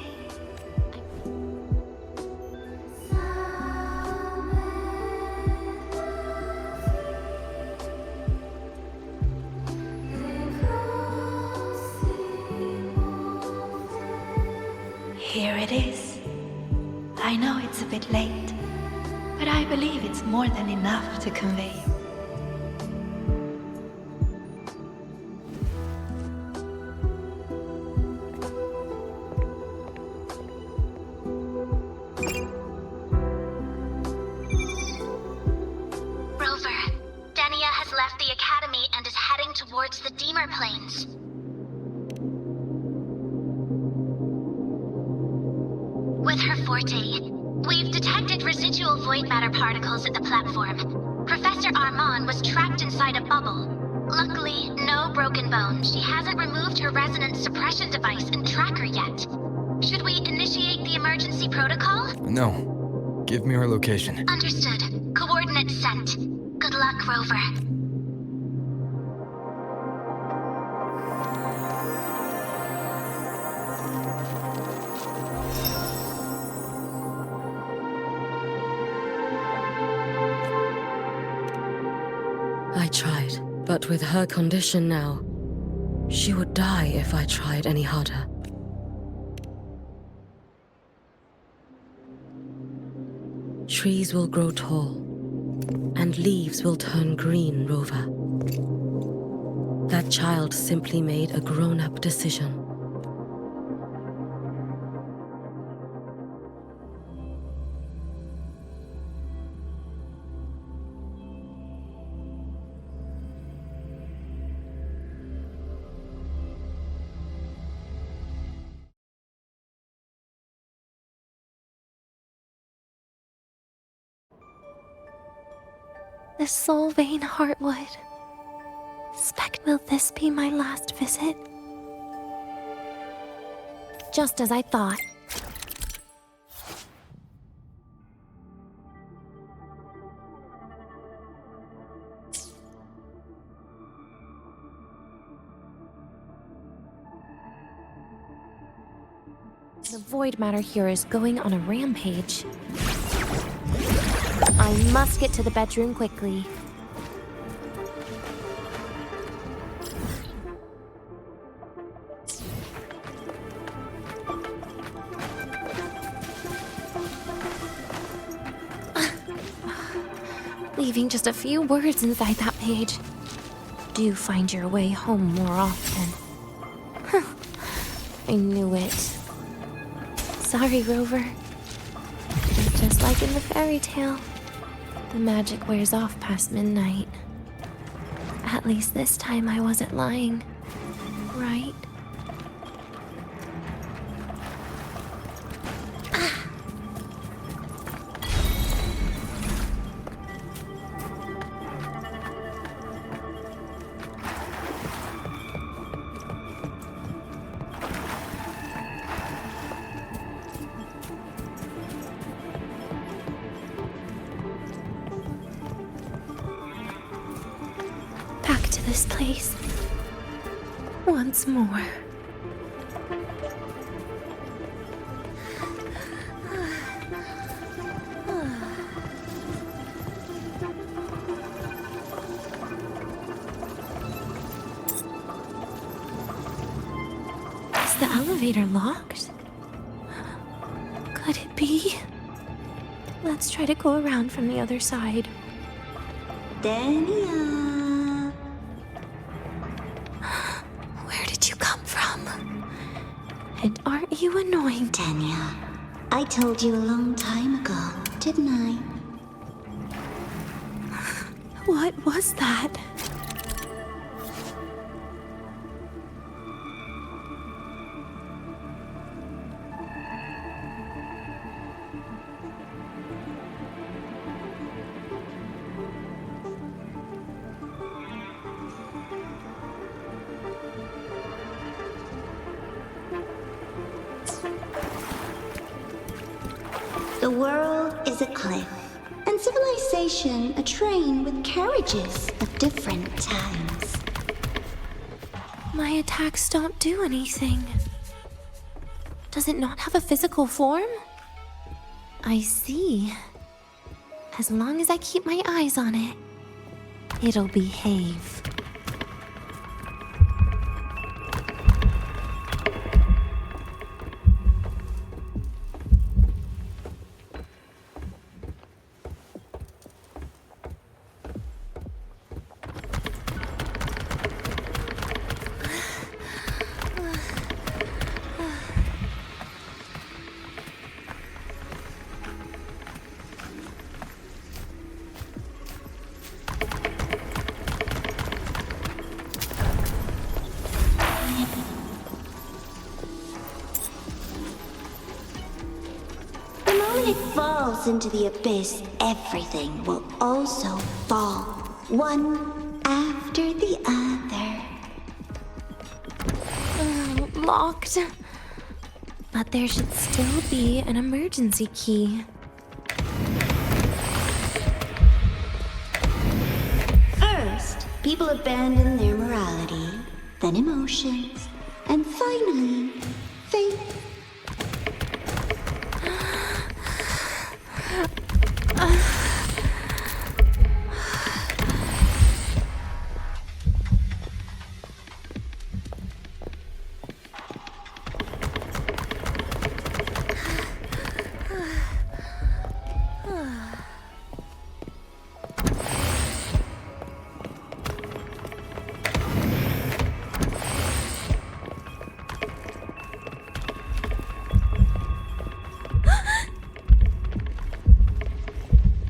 Here it is. I know it's a bit late, but I believe it's more than enough to convey. Rover, Denia has left the Academy and is heading towards the Deemer Plains. With her forte, we've detected residual void matter particles at the platform. Professor Armand was trapped inside a bubble. Luckily, no broken bones. She hasn't removed her resonance suppression device and tracker yet. Should we initiate the emergency protocol? No. Give me her location. Understood. Coordinates sent. Good luck, Rover. I tried, but with her condition now, she would die if I tried any harder. Trees will grow tall, and leaves will turn green, Rover. That child simply made a grown-up decision. The soul vein heartwood. Will this be my last visit? Just as I thought. The void matter here is going on a rampage. I must get to the bedroom quickly. Leaving just a few words inside that page. Do find your way home more often. I knew it. Sorry, Rover. But just like in the fairy tale, the magic wears off past midnight. At least this time I wasn't lying, right? Back to this place. Once more. Is the elevator locked? Could it be? Let's try to go around from the other side. Denia. Where did you come from? And aren't you annoying? Denia, I told you a long time ago, didn't I? What was that? is a cliff, and civilization a train with carriages of different times. My attacks don't do anything. Does it not have a physical form? I see. As long as I keep my eyes on it, it'll behave. When it falls into the abyss, everything will also fall, one after the other. Locked. But there should still be an emergency key. First, people abandon their morality, then emotions, and finally, faith.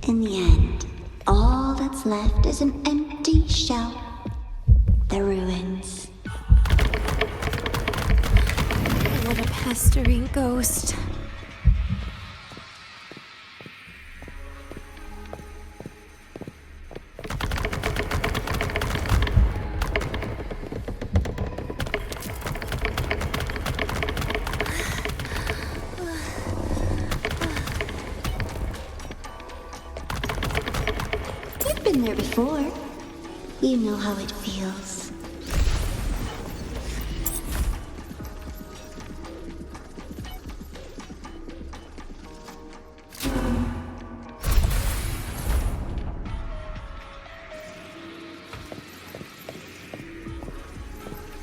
In the end, all that's left is an empty shell. The ruins. What a pestering ghost. Been there before. You know how it feels.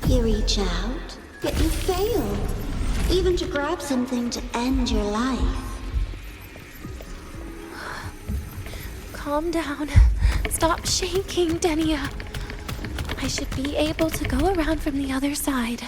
You reach out, yet you fail. Even to grab something to end your life. Calm down. Stop shaking, Denia. I should be able to go around from the other side.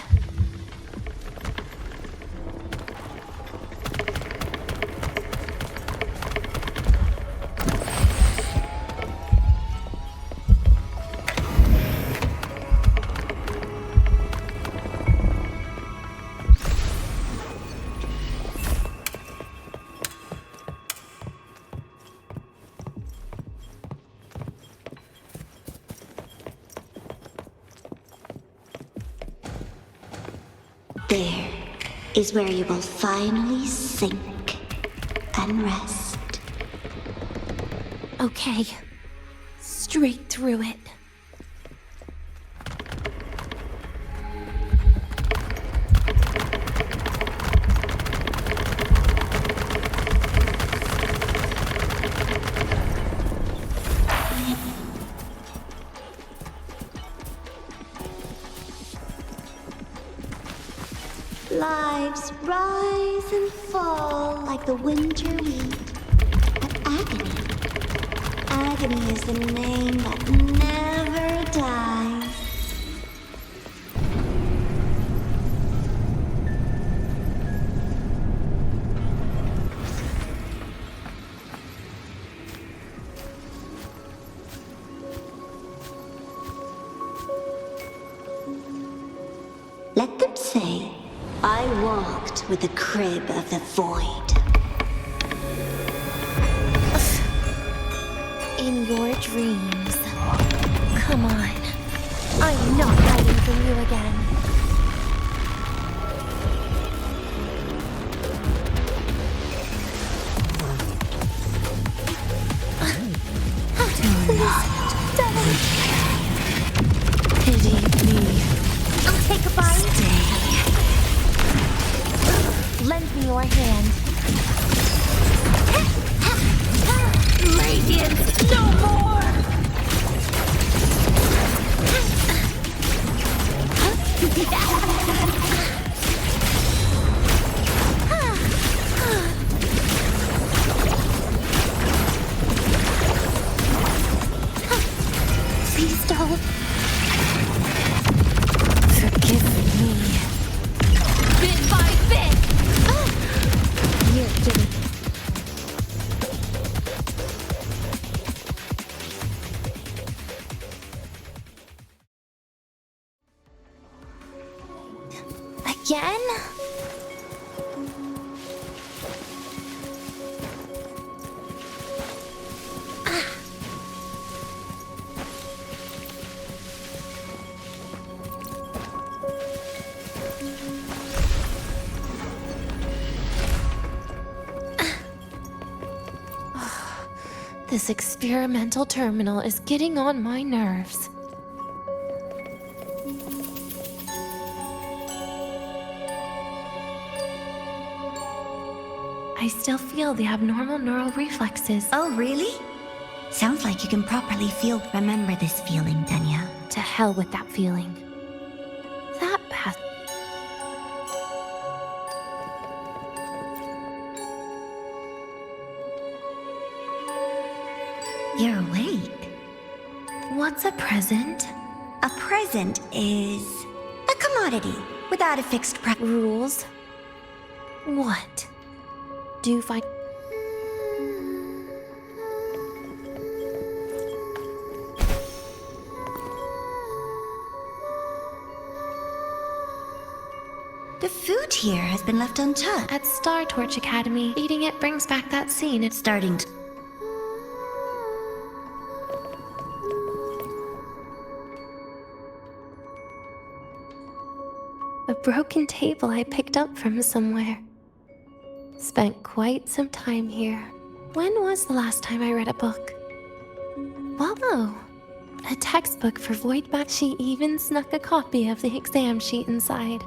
There is where you will finally sink and rest. Okay. Straight through it. Lives rise and fall like the winter wheat. But agony. Agony is the name that never dies. Let them say, I walked with the crib of the void. In your dreams. Come on. I am not hiding from you again. Forgive me. Bit by bit! Here, give it. Again? This experimental terminal is getting on my nerves. I still feel the abnormal neural reflexes. Oh, really? Sounds like you can properly remember this feeling, Denya. To hell with that feeling. That path. You're awake. What's a present? A present is a commodity without a fixed rules. What? Do find. The food here has been left untouched. At Star Torch Academy, eating it brings back that scene. It's starting to. A broken table I picked up from somewhere. Spent quite some time here. When was the last time I read a book? Whoa! A textbook for Voidback. She even snuck a copy of the exam sheet inside.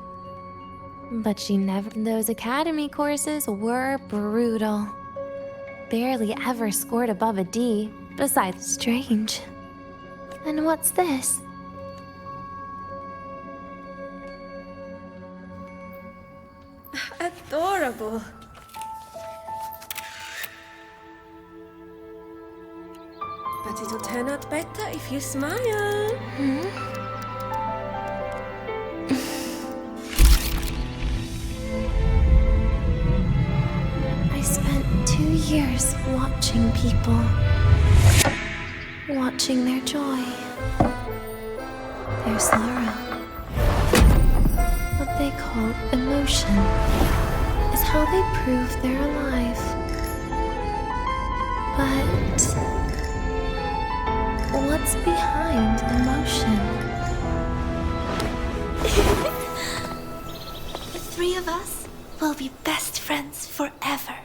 But she never. Those academy courses were brutal. Barely ever scored above a D. Besides, strange. And what's this? Adorable. But it'll turn out better if you smile. I spent 2 years watching people. Watching their joy. Their sorrow. What they call emotion is how they prove they're alive. But what's behind emotion? The three of us will be best friends forever.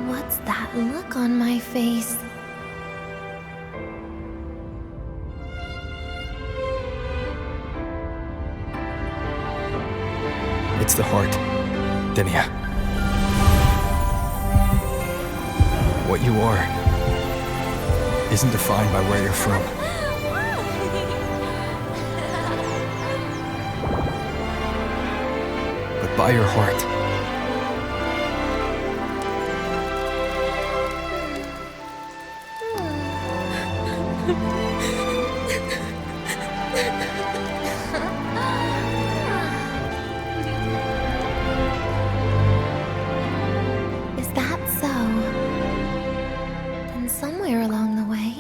What's that look on my face? It's the heart, Denya. What you are isn't defined by where you're from. But by your heart. Is that so? Then somewhere along the way.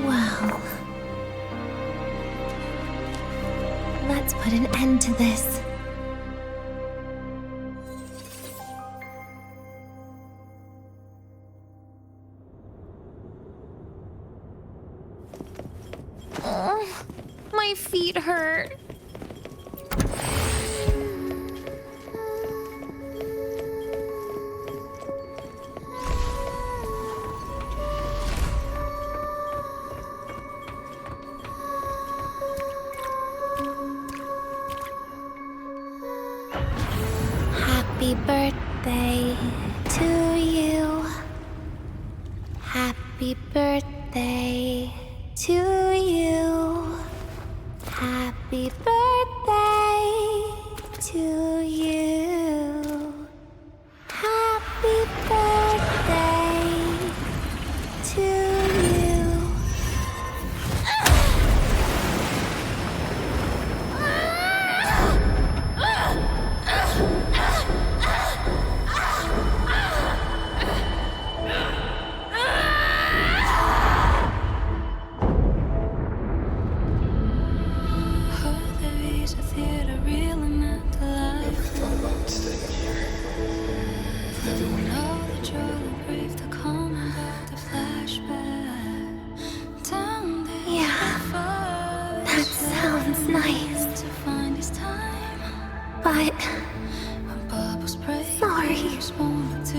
Well, let's put an end to this. Oh, my feet hurt. Happy birthday to you. Happy birthday birthday to you. Happy birthday to you. Happy birthday to you.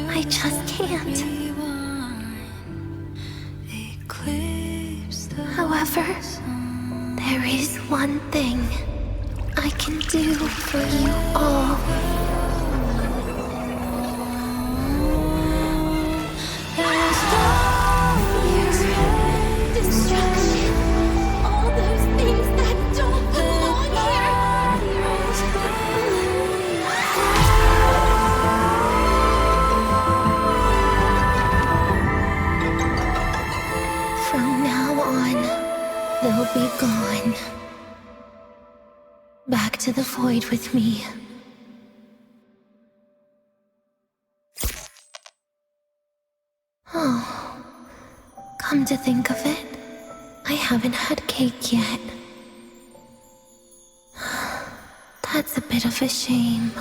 I just can't. However, there is one thing I can do for you all. Destruction. All those things that don't belong From now on, they'll be gone. Back to the void with me. Oh, come to think of it, I haven't had cake yet. That's a bit of a shame.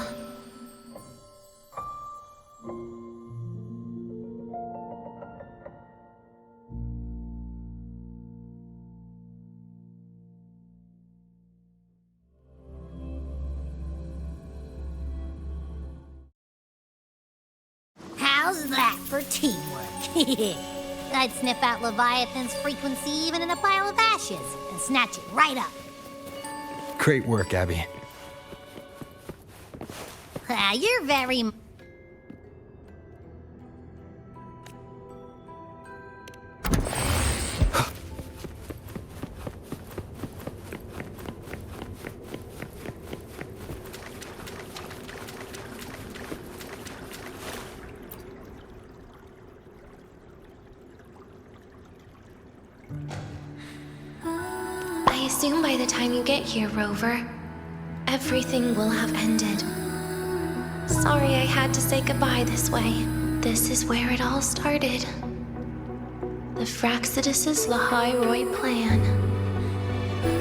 How's that for teamwork? I'd sniff out Leviathan's frequency even in a pile of ashes and snatch it right up. Great work, Abby. You're very... I assume by the time you get here, Rover, everything will have ended. Sorry I had to say goodbye this way. This is where it all started. The Fraxidus' Lahai plan,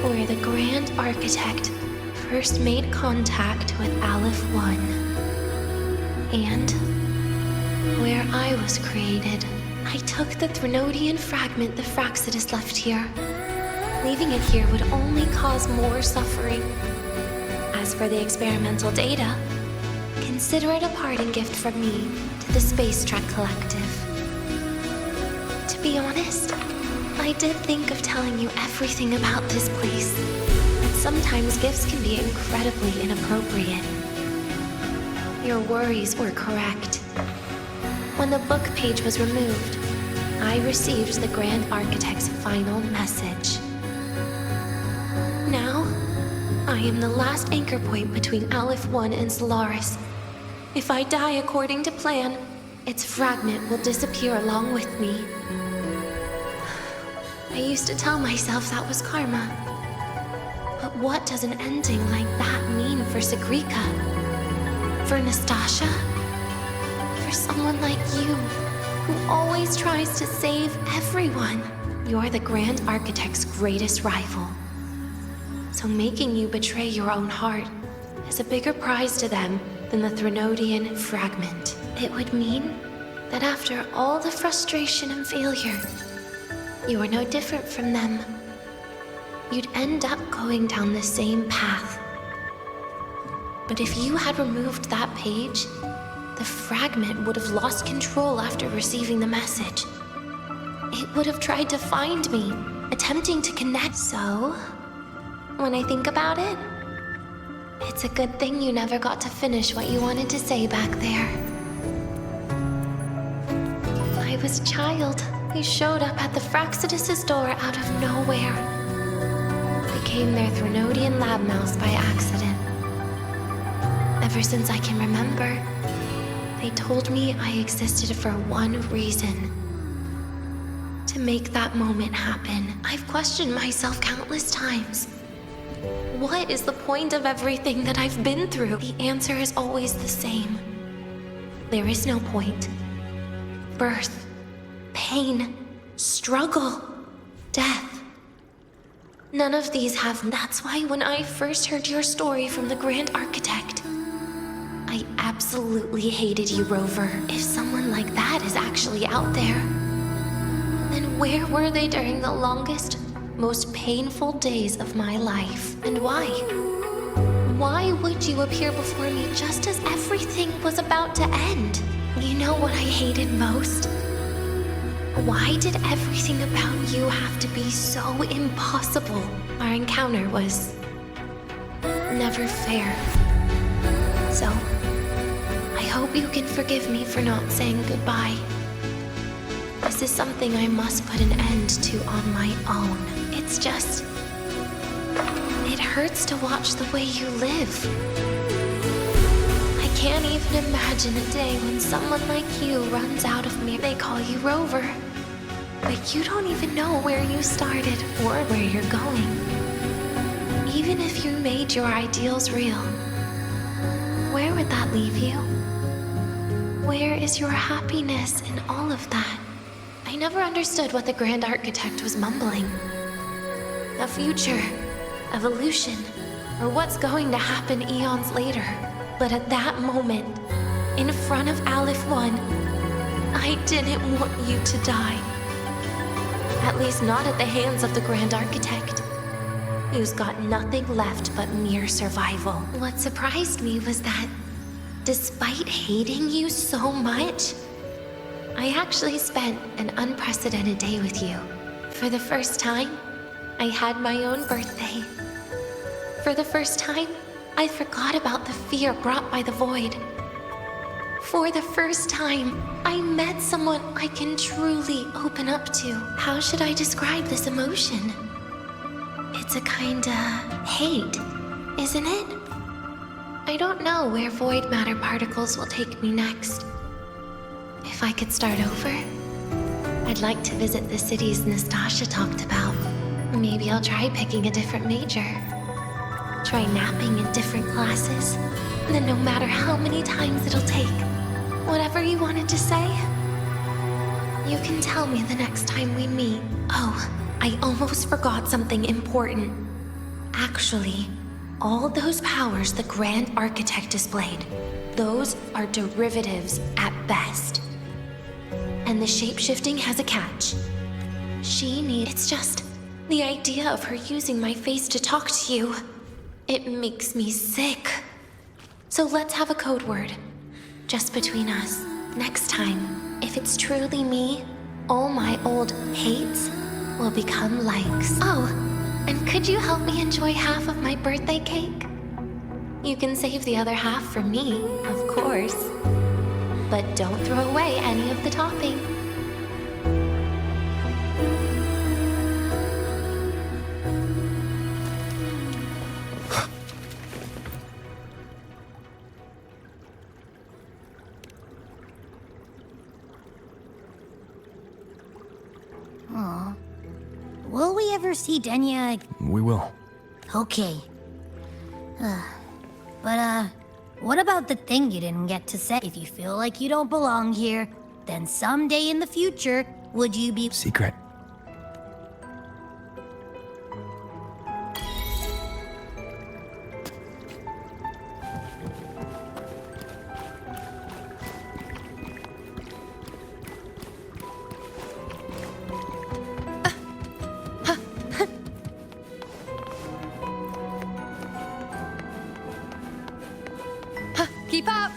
where the Grand Architect first made contact with Aleph 1. And where I was created, I took the Threnodian fragment the Fraxidus left here. Leaving it here would only cause more suffering. As for the experimental data, consider it a parting gift from me to the Space Trek Collective. To be honest, I did think of telling you everything about this place, but sometimes gifts can be incredibly inappropriate. Your worries were correct. When the book page was removed, I received the Grand Architect's final message. Now, I am the last anchor point between Aleph 1 and Solaris. If I die according to plan, its fragment will disappear along with me. I used to tell myself that was karma. But what does an ending like that mean for Segrika? For Nastasha? For someone like you, who always tries to save everyone? You're the Grand Architect's greatest rival. So making you betray your own heart is a bigger prize to them than the Threnodian fragment. It would mean that after all the frustration and failure, you are no different from them. You'd end up going down the same path. But if you had removed that page, the fragment would have lost control after receiving the message. It would have tried to find me, attempting to connect. So, when I think about it, it's a good thing you never got to finish what you wanted to say back there. I was a child, He showed up at the Fraxidus' door out of nowhere. Became their Threnodian lab mouse by accident. Ever since I can remember, they told me I existed for one reason. To make that moment happen. I've questioned myself countless times. What is the point of everything that I've been through? The answer is always the same. There is no point. Birth, pain, struggle, death. None of these have. That's why when I first heard your story from the Grand Architect, I absolutely hated you, Rover. If someone like that is actually out there, then where were they during the longest, most painful days of my life? And why? Why would you appear before me just as everything was about to end? You know what I hated most? Why did everything about you have to be so impossible? Our encounter was never fair. So, I hope you can forgive me for not saying goodbye. This is something I must put an end to on my own. It's just... it hurts to watch the way you live. I can't even imagine a day when someone like you runs out of me. They call you Rover. But you don't even know where you started or where you're going. Even if you made your ideals real, where would that leave you? Where is your happiness in all of that? I never understood what the Grand Architect was mumbling. A future, evolution, or what's going to happen eons later. But at that moment, in front of Aleph 1, I didn't want you to die. At least not at the hands of the Grand Architect, who's got nothing left but mere survival. What surprised me was that, despite hating you so much, I actually spent an unprecedented day with you. For the first time, I had my own birthday. For the first time, I forgot about the fear brought by the void. For the first time, I met someone I can truly open up to. How should I describe this emotion? It's a kinda hate, isn't it? I don't know where void matter particles will take me next. If I could start over, I'd like to visit the cities Nastasia talked about. Maybe I'll try picking a different major. Try napping in different classes. Then no matter how many times it'll take, whatever you wanted to say, you can tell me the next time we meet. Oh, I almost forgot something important. Actually, all those powers the Grand Architect displayed, those are derivatives at best. And the shape-shifting has a catch. It's just the idea of her using my face to talk to you. It makes me sick. So let's have a code word, just between us. Next time, if it's truly me, all my old hates will become likes. Oh, and could you help me enjoy half of my birthday cake? You can save the other half for me, of course. But don't throw away any of the topping. Aw. Will we ever see Denya? We will. Okay. But, what about the thing you didn't get to say? If you feel like you don't belong here, then someday in the future, would you be— Secret. Keep up!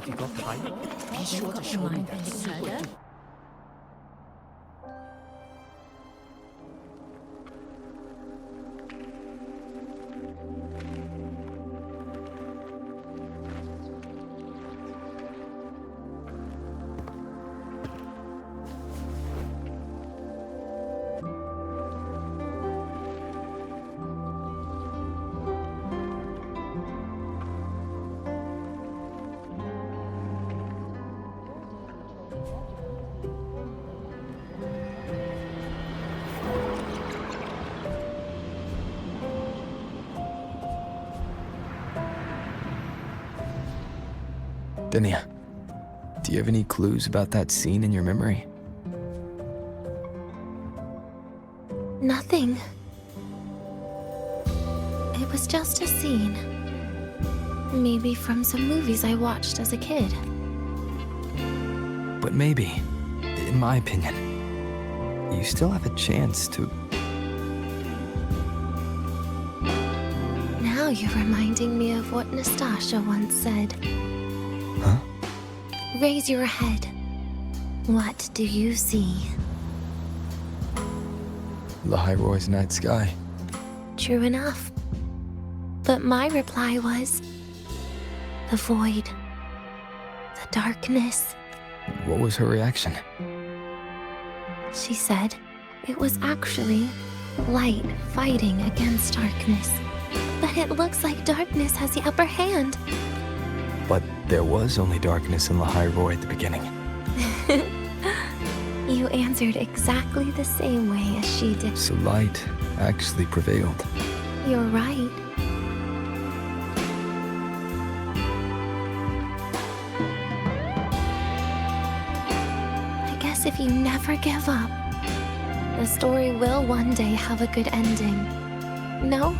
If you got time, be sure to show me that Segue. Denia, do you have any clues about that scene in your memory? Nothing. It was just a scene. Maybe from some movies I watched as a kid. But maybe, in my opinion, you still have a chance to... Now you're reminding me of what Nastasha once said. Huh? Raise your head. What do you see? Lahai Roy's night sky. True enough. But my reply was... the void. The darkness. What was her reaction? She said it was actually light fighting against darkness. But it looks like darkness has the upper hand. But there was only darkness in Lahai Roy at the beginning. You answered exactly the same way as she did. So light actually prevailed. You're right. I guess if you never give up, the story will one day have a good ending. No?